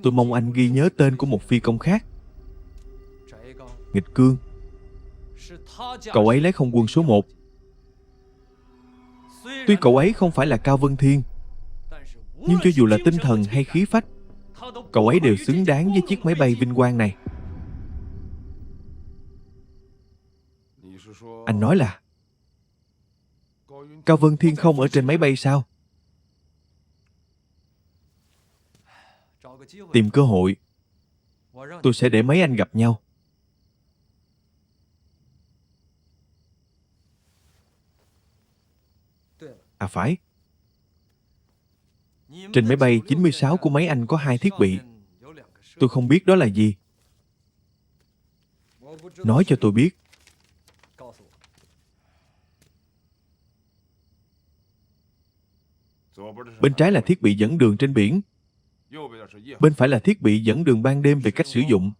Tôi mong anh ghi nhớ tên của một phi công khác. Nghịch Cương. Cậu ấy lấy không quân số 1. Tuy cậu ấy không phải là Cao Vân Thiên, nhưng cho dù là tinh thần hay khí phách, cậu ấy đều xứng đáng với chiếc máy bay vinh quang này. Anh nói là Cao Vân Thiên không ở trên máy bay sao? Tìm cơ hội, tôi sẽ để mấy anh gặp nhau. À phải, trên máy bay 96 của mấy anh có 2 thiết bị. Tôi không biết đó là gì. Nói cho tôi biết. Bên trái là thiết bị dẫn đường trên biển. Bên phải là thiết bị dẫn đường ban đêm về cách sử dụng.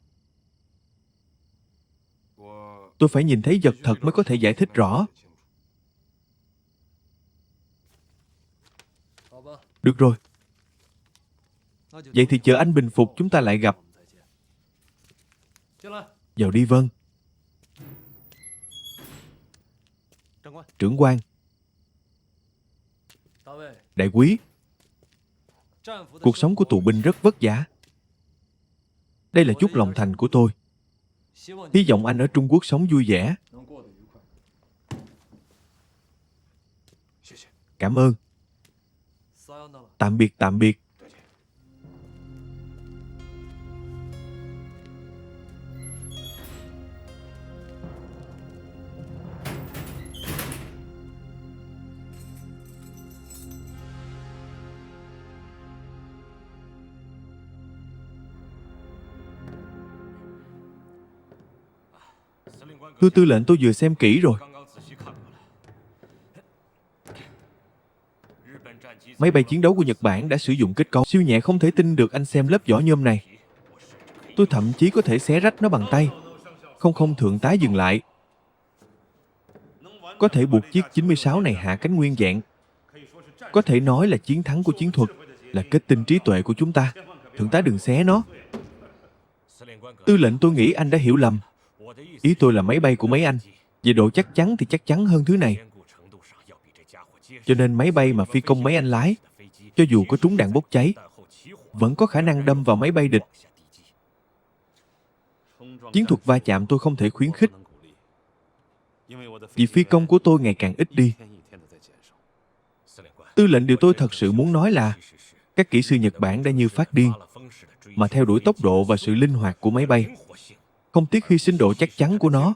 Tôi phải nhìn thấy vật thật mới có thể giải thích rõ. Được rồi. Vậy thì chờ anh bình phục chúng ta lại gặp. Vào đi. Vâng. Trưởng quan. Đại quý, cuộc sống của tù binh rất vất vả. Đây là chút lòng thành của tôi. Hy vọng anh ở Trung Quốc sống vui vẻ. Cảm ơn. Tạm biệt, tạm biệt. Thưa tư lệnh, tôi vừa xem kỹ rồi. Máy bay chiến đấu của Nhật Bản đã sử dụng kết cấu siêu nhẹ, không thể tin được anh xem lớp vỏ nhôm này. Tôi thậm chí có thể xé rách nó bằng tay. Không, thượng tá dừng lại. Có thể buộc chiếc 96 này hạ cánh nguyên vẹn. Có thể nói là chiến thắng của chiến thuật, là kết tinh trí tuệ của chúng ta. Thượng tá đừng xé nó. Tư lệnh, tôi nghĩ anh đã hiểu lầm. Ý tôi là máy bay của mấy anh, về độ chắc chắn thì chắc chắn hơn thứ này. Cho nên máy bay mà phi công mấy anh lái, cho dù có trúng đạn bốc cháy, vẫn có khả năng đâm vào máy bay địch. Chiến thuật va chạm tôi không thể khuyến khích, vì phi công của tôi ngày càng ít đi. Tư lệnh, điều tôi thật sự muốn nói là các kỹ sư Nhật Bản đã như phát điên mà theo đuổi tốc độ và sự linh hoạt của máy bay, không tiếc hy sinh độ chắc chắn của nó.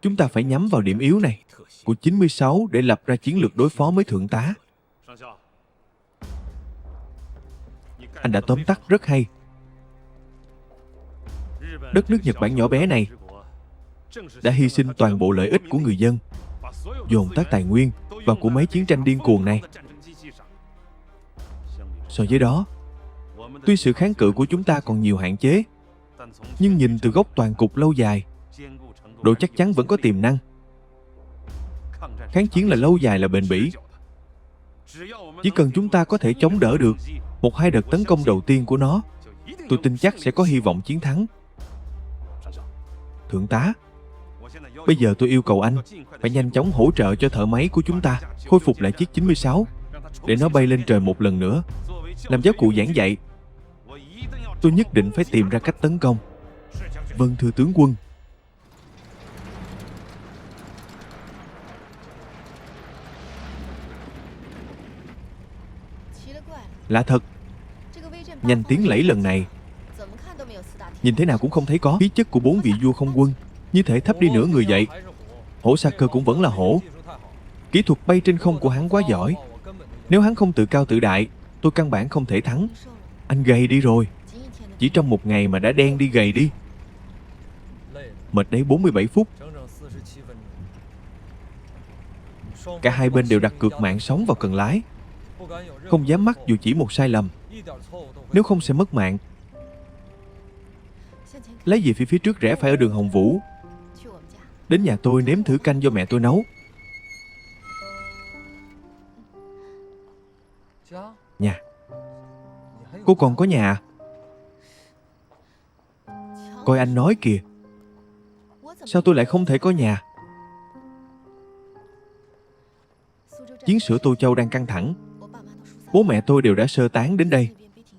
Chúng ta phải nhắm vào điểm yếu này của 96 để lập ra chiến lược đối phó với thượng tá. Anh đã tóm tắt rất hay. Đất nước Nhật Bản nhỏ bé này đã hy sinh toàn bộ lợi ích của người dân, dồn tất tài nguyên vào của mấy chiến tranh điên cuồng này. So với đó, tuy sự kháng cự của chúng ta còn nhiều hạn chế, nhưng nhìn từ góc toàn cục lâu dài, độ chắc chắn vẫn có tiềm năng. Kháng chiến là lâu dài, là bền bỉ. Chỉ cần chúng ta có thể chống đỡ được 1-2 đợt tấn công đầu tiên của nó, tôi tin chắc sẽ có hy vọng chiến thắng. Thượng tá, bây giờ tôi yêu cầu anh phải nhanh chóng hỗ trợ cho thợ máy của chúng ta khôi phục lại chiếc 96 để nó bay lên trời một lần nữa. Làm giáo cụ giảng dạy, tôi nhất định phải tìm ra cách tấn công. Vâng, thưa tướng quân. Lạ thật, nhanh tiếng lẫy lần này nhìn thế nào cũng không thấy có khí chất của 4 vị vua không quân. Như thể thấp đi nửa người vậy. Hổ Sa Cơ cũng vẫn là hổ. Kỹ thuật bay trên không của hắn quá giỏi. Nếu hắn không tự cao tự đại, tôi căn bản không thể thắng. Anh gầy đi rồi. Chỉ trong một ngày mà đã đen đi gầy đi. Mệt đấy. 47 phút. Cả hai bên đều đặt cược mạng sống vào cần lái, không dám mắc dù chỉ một sai lầm, nếu không sẽ mất mạng. Lấy gì phía trước rẽ phải ở đường Hồng Vũ. Đến nhà tôi nếm thử canh do mẹ tôi nấu. Nhà. Cô còn có nhà à? Coi anh nói kìa. Sao tôi lại không thể có nhà? Chiến sự Tô Châu đang căng thẳng. Bố mẹ tôi đều đã sơ tán đến đây,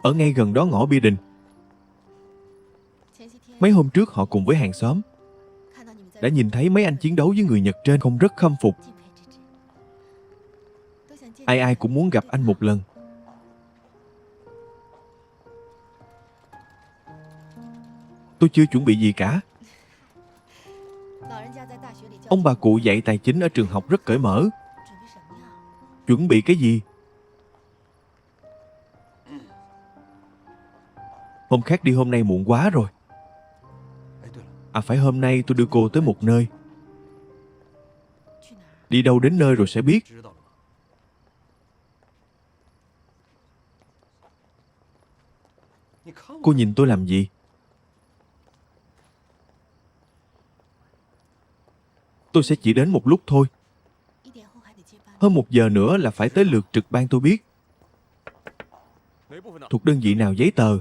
ở ngay gần đó ngõ Bia Đình. Mấy hôm trước họ cùng với hàng xóm đã nhìn thấy mấy anh chiến đấu với người Nhật trên không, rất khâm phục. Ai ai cũng muốn gặp anh một lần. Tôi chưa chuẩn bị gì cả. Ông bà cụ dạy tài chính ở trường học rất cởi mở. Chuẩn bị cái gì? Hôm khác đi, hôm nay muộn quá rồi. À phải, hôm nay tôi đưa cô tới một nơi. Đi đâu đến nơi rồi sẽ biết. Cô nhìn tôi làm gì? Tôi sẽ chỉ đến một lúc thôi. Hơn 1 giờ nữa là phải tới lượt trực ban tôi biết. Thuộc đơn vị nào giấy tờ?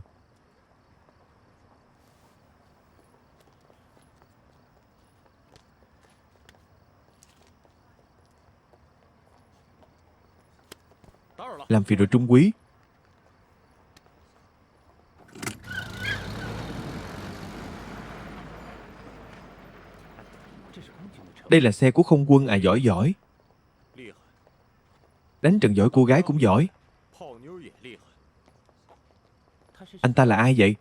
Làm phiền rồi Trung quý. Đây là xe của không quân à? Giỏi giỏi. Đánh trận giỏi, cô gái cũng giỏi. Anh ta là ai vậy?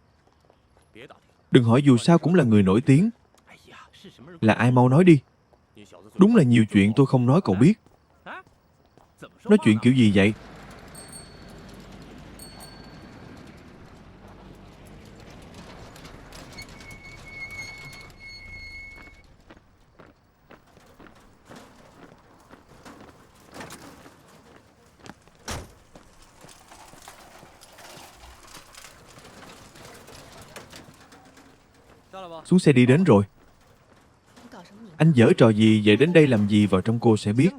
Đừng hỏi, dù sao cũng là người nổi tiếng. Là ai mau nói đi. Đúng là nhiều chuyện tôi không nói cậu biết. Nói chuyện kiểu gì vậy? Xuống xe đi, đến rồi. Anh giở trò gì vậy? Đến đây làm gì? Vào trong cô sẽ biết.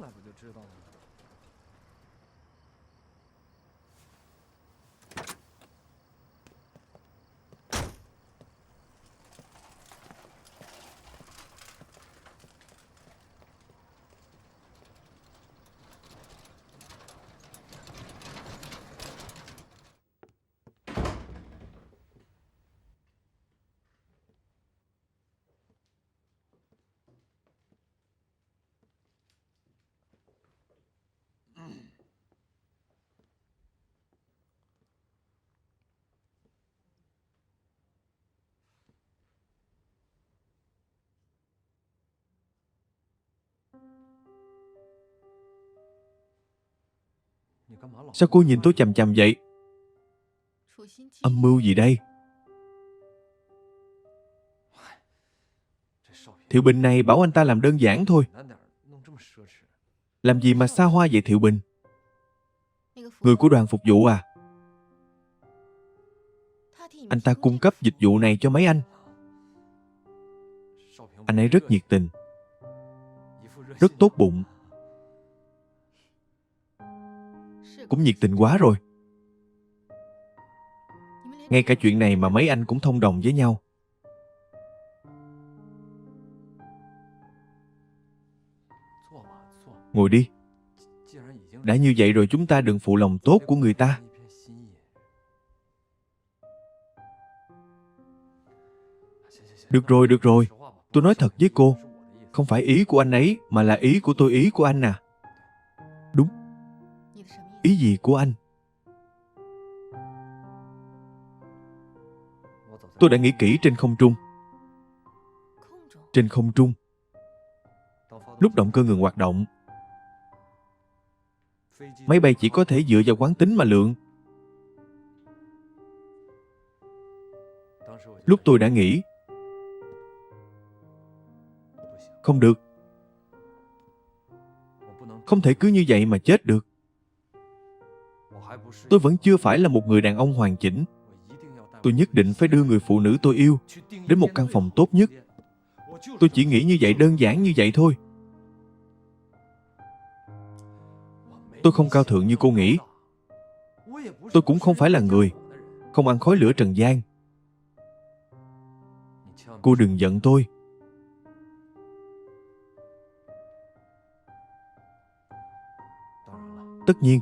Sao cô nhìn tôi chằm chằm vậy? Âm mưu gì đây? Thiệu Bình này bảo anh ta làm đơn giản thôi. Làm gì mà xa hoa vậy Thiệu Bình? Người của đoàn phục vụ à? Anh ta cung cấp dịch vụ này cho mấy anh. Anh ấy rất nhiệt tình, rất tốt bụng. Cũng nhiệt tình quá rồi. Ngay cả chuyện này mà mấy anh cũng thông đồng với nhau. Ngồi đi. Đã như vậy rồi, chúng ta đừng phụ lòng tốt của người ta. Được rồi, được rồi. Tôi nói thật với cô. Không phải ý của anh ấy, mà là ý của tôi, ý của anh à. Đúng. Ý gì của anh? Tôi đã nghĩ kỹ trên không trung. Trên không trung. Lúc động cơ ngừng hoạt động, máy bay chỉ có thể dựa vào quán tính mà lượn. Lúc tôi đã nghĩ, không được. Không thể cứ như vậy mà chết được. Tôi vẫn chưa phải là một người đàn ông hoàn chỉnh. Tôi nhất định phải đưa người phụ nữ tôi yêu đến một căn phòng tốt nhất. Tôi chỉ nghĩ như vậy, đơn giản như vậy thôi. Tôi không cao thượng như cô nghĩ. Tôi cũng không phải là người không ăn khói lửa trần gian. Cô đừng giận tôi. Tất nhiên,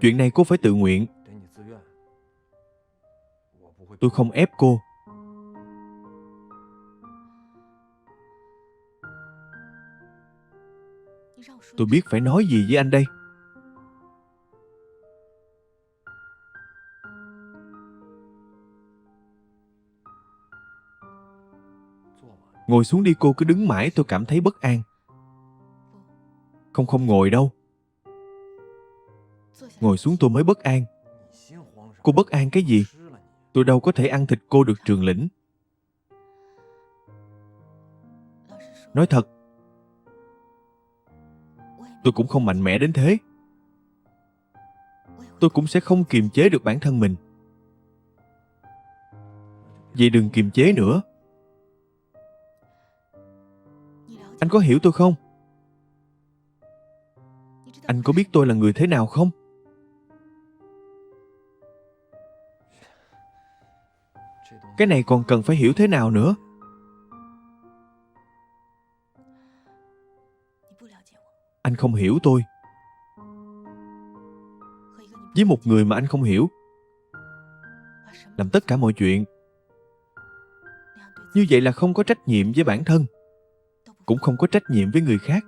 chuyện này cô phải tự nguyện. Tôi không ép cô. Tôi biết phải nói gì với anh đây. Ngồi xuống đi, cô cứ đứng mãi tôi cảm thấy bất an. Không ngồi đâu. Ngồi xuống tôi mới bất an. Cô bất an cái gì? Tôi đâu có thể ăn thịt cô được, Trường Lĩnh. Nói thật, tôi cũng không mạnh mẽ đến thế. Tôi cũng sẽ không kiềm chế được bản thân mình. Vậy đừng kiềm chế nữa. Anh có hiểu tôi không? Anh có biết tôi là người thế nào không? Cái này còn cần phải hiểu thế nào nữa? Anh không hiểu tôi. Với một người mà anh không hiểu, làm tất cả mọi chuyện, như vậy là không có trách nhiệm với bản thân, cũng không có trách nhiệm với người khác.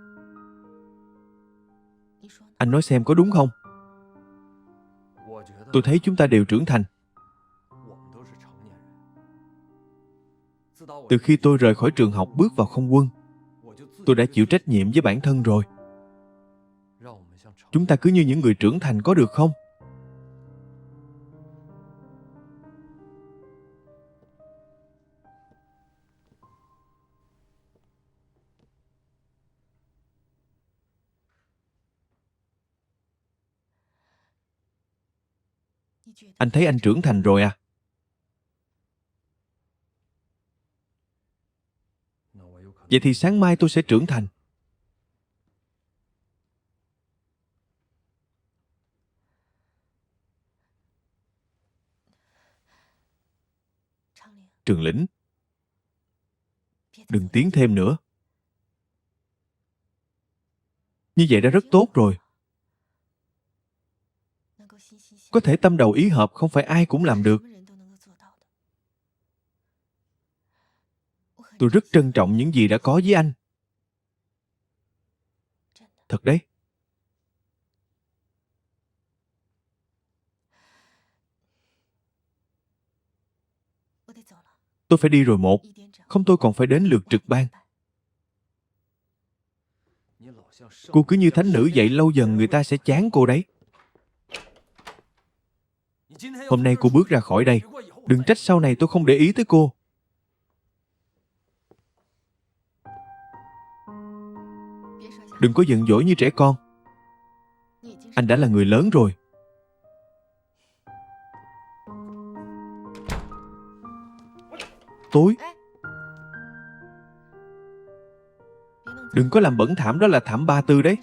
Anh nói xem có đúng không? Tôi thấy chúng ta đều trưởng thành. Từ khi tôi rời khỏi trường học bước vào không quân, tôi đã chịu trách nhiệm với bản thân rồi. Chúng ta cứ như những người trưởng thành có được không? Anh thấy anh trưởng thành rồi à? Vậy thì sáng mai tôi sẽ trưởng thành. Trường Lĩnh, đừng tiến thêm nữa. Như vậy đã rất tốt rồi. Có thể tâm đầu ý hợp không phải ai cũng làm được. Tôi rất trân trọng những gì đã có với anh. Thật đấy. Tôi phải đi rồi một. Không tôi còn phải đến lượt trực ban. Cô cứ như thánh nữ vậy, lâu dần người ta sẽ chán cô đấy. Hôm nay cô bước ra khỏi đây, đừng trách sau này tôi không để ý tới cô. Đừng có giận dỗi như trẻ con. Anh đã là người lớn rồi. Tối. Đừng có làm bẩn thảm, đó là thảm Ba Tư đấy.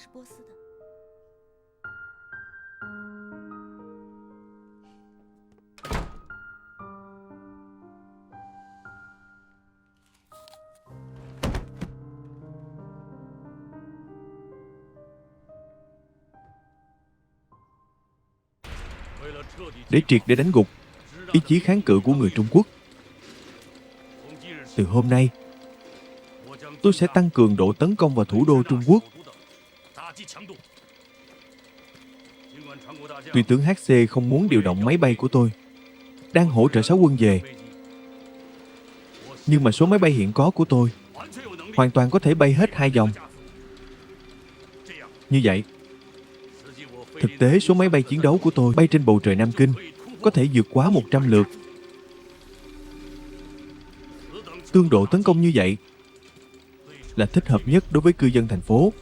Để triệt để đánh gục ý chí kháng cự của người Trung Quốc, từ hôm nay, tôi sẽ tăng cường độ tấn công vào thủ đô Trung Quốc. Tuy tướng HC không muốn điều động máy bay của tôi, đang hỗ trợ sáu quân về, nhưng mà số máy bay hiện có của tôi hoàn toàn có thể bay hết 2 vòng. Như vậy, thực tế số máy bay chiến đấu của tôi bay trên bầu trời Nam Kinh có thể vượt quá 100 lượt. Tương độ tấn công như vậy là thích hợp nhất đối với cư dân thành phố.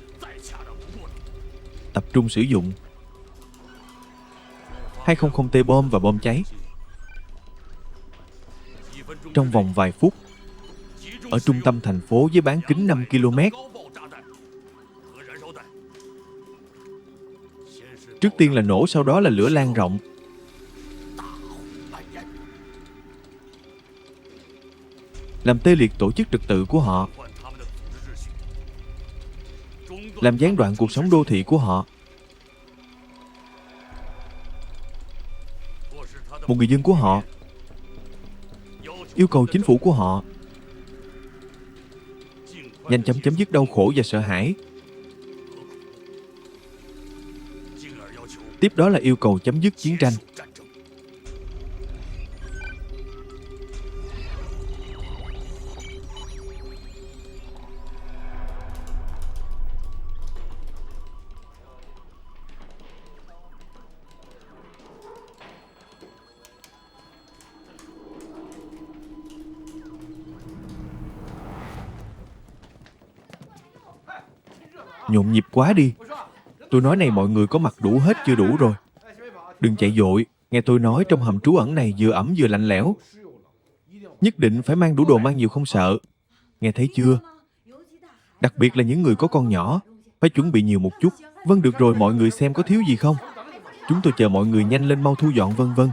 Tập trung sử dụng 200T bom và bom cháy, trong vòng vài phút. Ở trung tâm thành phố với bán kính 5 km. Trước tiên là nổ, sau đó là lửa lan rộng. Làm tê liệt tổ chức trật tự của họ. Làm gián đoạn cuộc sống đô thị của họ. Một người dân của họ yêu cầu chính phủ của họ nhanh chóng chấm dứt đau khổ và sợ hãi. Tiếp đó là yêu cầu chấm dứt chiến tranh. Nhộn nhịp quá đi. Tôi nói này mọi người có mặc đủ hết chưa đủ rồi. Đừng chạy vội. Nghe tôi nói trong hầm trú ẩn này vừa ẩm vừa lạnh lẽo. Nhất định phải mang đủ đồ, mang nhiều không sợ. Nghe thấy chưa? Đặc biệt là những người có con nhỏ. Phải chuẩn bị nhiều một chút. Vâng, được rồi, mọi người xem có thiếu gì không. Chúng tôi chờ mọi người nhanh lên mau thu dọn vân vân.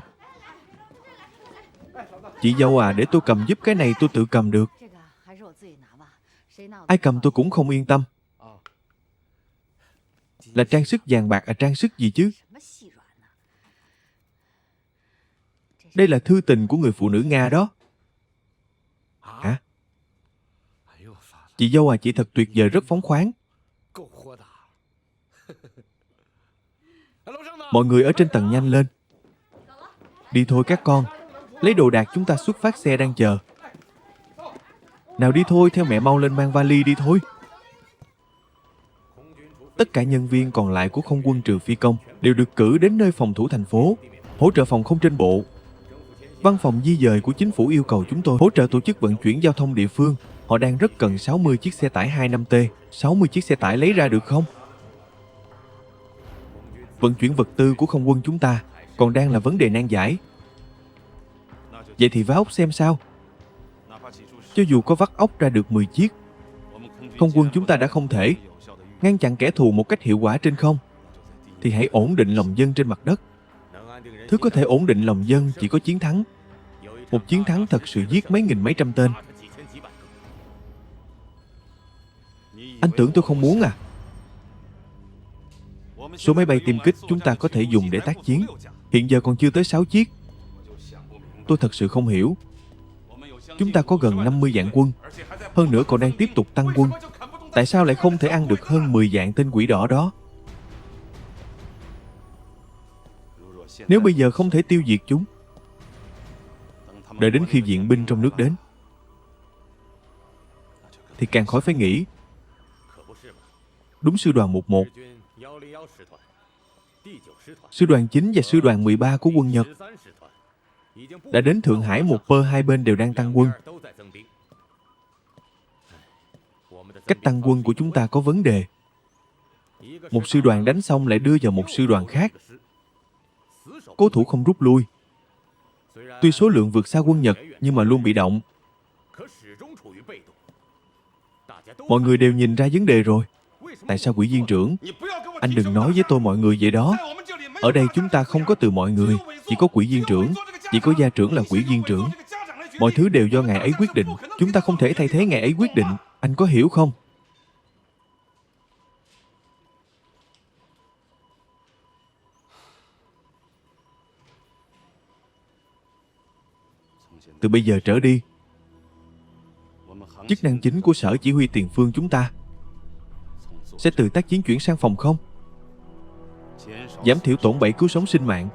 Chị dâu à, để tôi cầm giúp, cái này tôi tự cầm được. Ai cầm tôi cũng không yên tâm. Là trang sức vàng bạc à, trang sức gì chứ? Đây là thư tình của người phụ nữ Nga đó. Hả? Chị dâu à, chị thật tuyệt vời, rất phóng khoáng. Mọi người ở trên tầng nhanh lên. Đi thôi các con. Lấy đồ đạc, chúng ta xuất phát, xe đang chờ. Nào đi thôi, theo mẹ mau lên mang vali đi thôi. Tất cả nhân viên còn lại của không quân trừ phi công đều được cử đến nơi phòng thủ thành phố, hỗ trợ phòng không trên bộ. Văn phòng di dời của chính phủ yêu cầu chúng tôi hỗ trợ tổ chức vận chuyển giao thông địa phương. Họ đang rất cần 60 chiếc xe tải 25T. 60 chiếc xe tải lấy ra được không? Vận chuyển vật tư của không quân chúng ta còn đang là vấn đề nan giải. Vậy thì vá ốc xem sao? Cho dù có vắt ốc ra được 10 chiếc, không quân chúng ta đã không thể ngăn chặn kẻ thù một cách hiệu quả trên không, thì hãy ổn định lòng dân trên mặt đất. Thứ có thể ổn định lòng dân chỉ có chiến thắng. Một chiến thắng thật sự giết mấy nghìn mấy trăm tên. Anh tưởng tôi không muốn à? Số máy bay tiêm kích chúng ta có thể dùng để tác chiến hiện giờ còn chưa tới 6 chiếc. Tôi thật sự không hiểu. Chúng ta có gần 50 vạn quân, hơn nữa còn đang tiếp tục tăng quân. Tại sao lại không thể ăn được hơn 10 vạn tên quỷ đỏ đó? Nếu bây giờ không thể tiêu diệt chúng, đợi đến khi viện binh trong nước đến, thì càng khỏi phải nghĩ. Đúng, sư đoàn 11, sư đoàn 9 và sư đoàn 13 của quân Nhật đã đến Thượng Hải một pơ, hai bên đều đang tăng quân. Cách tăng quân của chúng ta có vấn đề. Một sư đoàn đánh xong lại đưa vào một sư đoàn khác. Cố thủ không rút lui. Tuy số lượng vượt xa quân Nhật nhưng mà luôn bị động. Mọi người đều nhìn ra vấn đề rồi. Tại sao quỷ viên trưởng? Anh đừng nói với tôi mọi người vậy đó. Ở đây chúng ta không có từ mọi người, chỉ có quỷ viên trưởng, chỉ có gia trưởng là quỷ viên trưởng. Mọi thứ đều do ngài ấy quyết định. Chúng ta không thể thay thế ngài ấy quyết định. Anh có hiểu không? Từ bây giờ trở đi, chức năng chính của sở chỉ huy tiền phương chúng ta sẽ từ tác chiến chuyển sang phòng không, giảm thiểu tổn bậy cứu sống sinh mạng.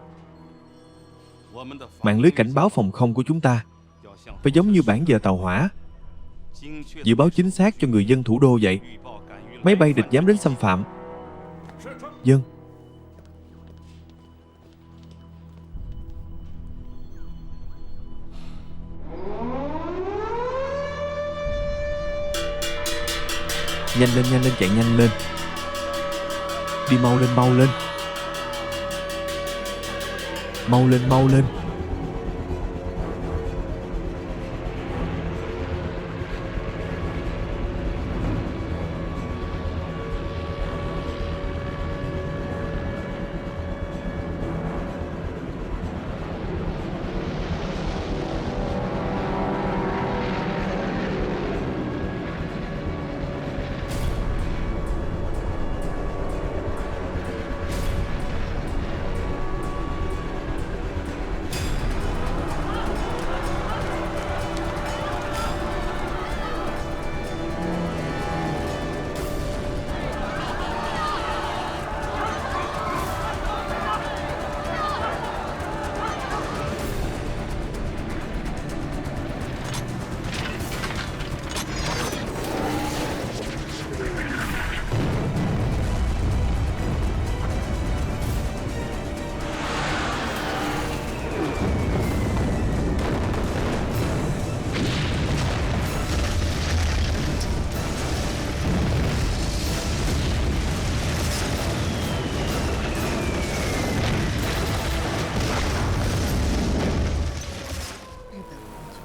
Mạng lưới cảnh báo phòng không của chúng ta phải giống như bản giờ tàu hỏa, dự báo chính xác cho người dân thủ đô vậy. Máy bay địch dám đến xâm phạm. Dân. Nhanh lên, chạy nhanh lên. Đi mau lên, mau lên. Mau lên, mau lên.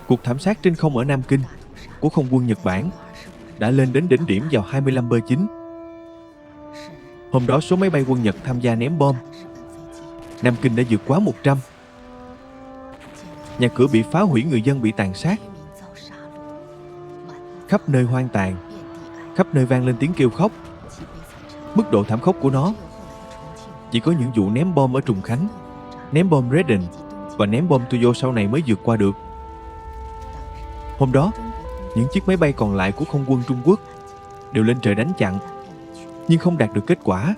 Cuộc thảm sát trên không ở Nam Kinh của không quân Nhật Bản đã lên đến đỉnh điểm vào 25/9. Hôm đó số máy bay quân Nhật tham gia ném bom Nam Kinh đã vượt quá 100. Nhà cửa bị phá hủy, người dân bị tàn sát. Khắp nơi hoang tàn, khắp nơi vang lên tiếng kêu khóc. Mức độ thảm khốc của nó chỉ có những vụ ném bom ở Trùng Khánh, ném bom Redden và ném bom Tuyo sau này mới vượt qua được. Hôm đó, những chiếc máy bay còn lại của không quân Trung Quốc đều lên trời đánh chặn, nhưng không đạt được kết quả.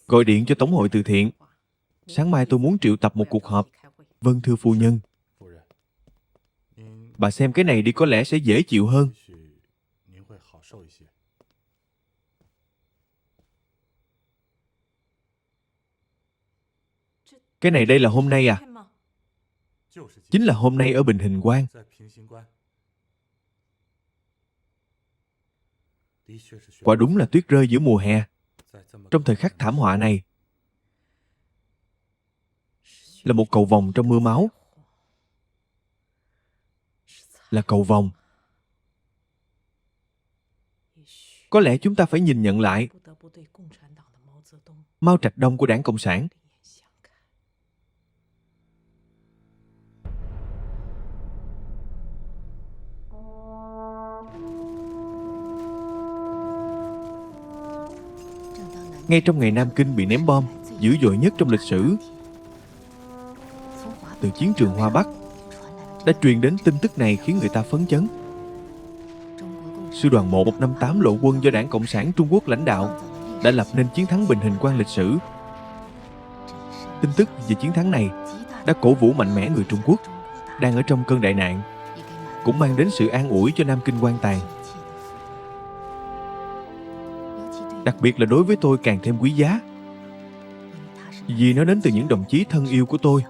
Gọi điện cho Tổng hội từ thiện. Sáng mai tôi muốn triệu tập một cuộc họp. Vâng thưa phu nhân. Bà xem cái này đi, có lẽ sẽ dễ chịu hơn. Cái này đây là hôm nay à? Chính là hôm nay ở Bình Hình Quan. Quả đúng là tuyết rơi giữa mùa hè. Trong thời khắc thảm họa này, là một cầu vồng trong mưa máu. Là cầu vồng. Có lẽ chúng ta phải nhìn nhận lại Mao Trạch Đông của Đảng Cộng sản. Ngay trong ngày Nam Kinh bị ném bom dữ dội nhất trong lịch sử, từ chiến trường Hoa Bắc đã truyền đến tin tức này, khiến người ta phấn chấn. Sư đoàn 158 lộ quân do Đảng Cộng sản Trung Quốc lãnh đạo đã lập nên chiến thắng Bình Hình Quan lịch sử. Tin tức về chiến thắng này đã cổ vũ mạnh mẽ người Trung Quốc đang ở trong cơn đại nạn, cũng mang đến sự an ủi cho Nam Kinh quan tàn. Đặc biệt là đối với tôi càng thêm quý giá, vì nó đến từ những đồng chí thân yêu của tôi.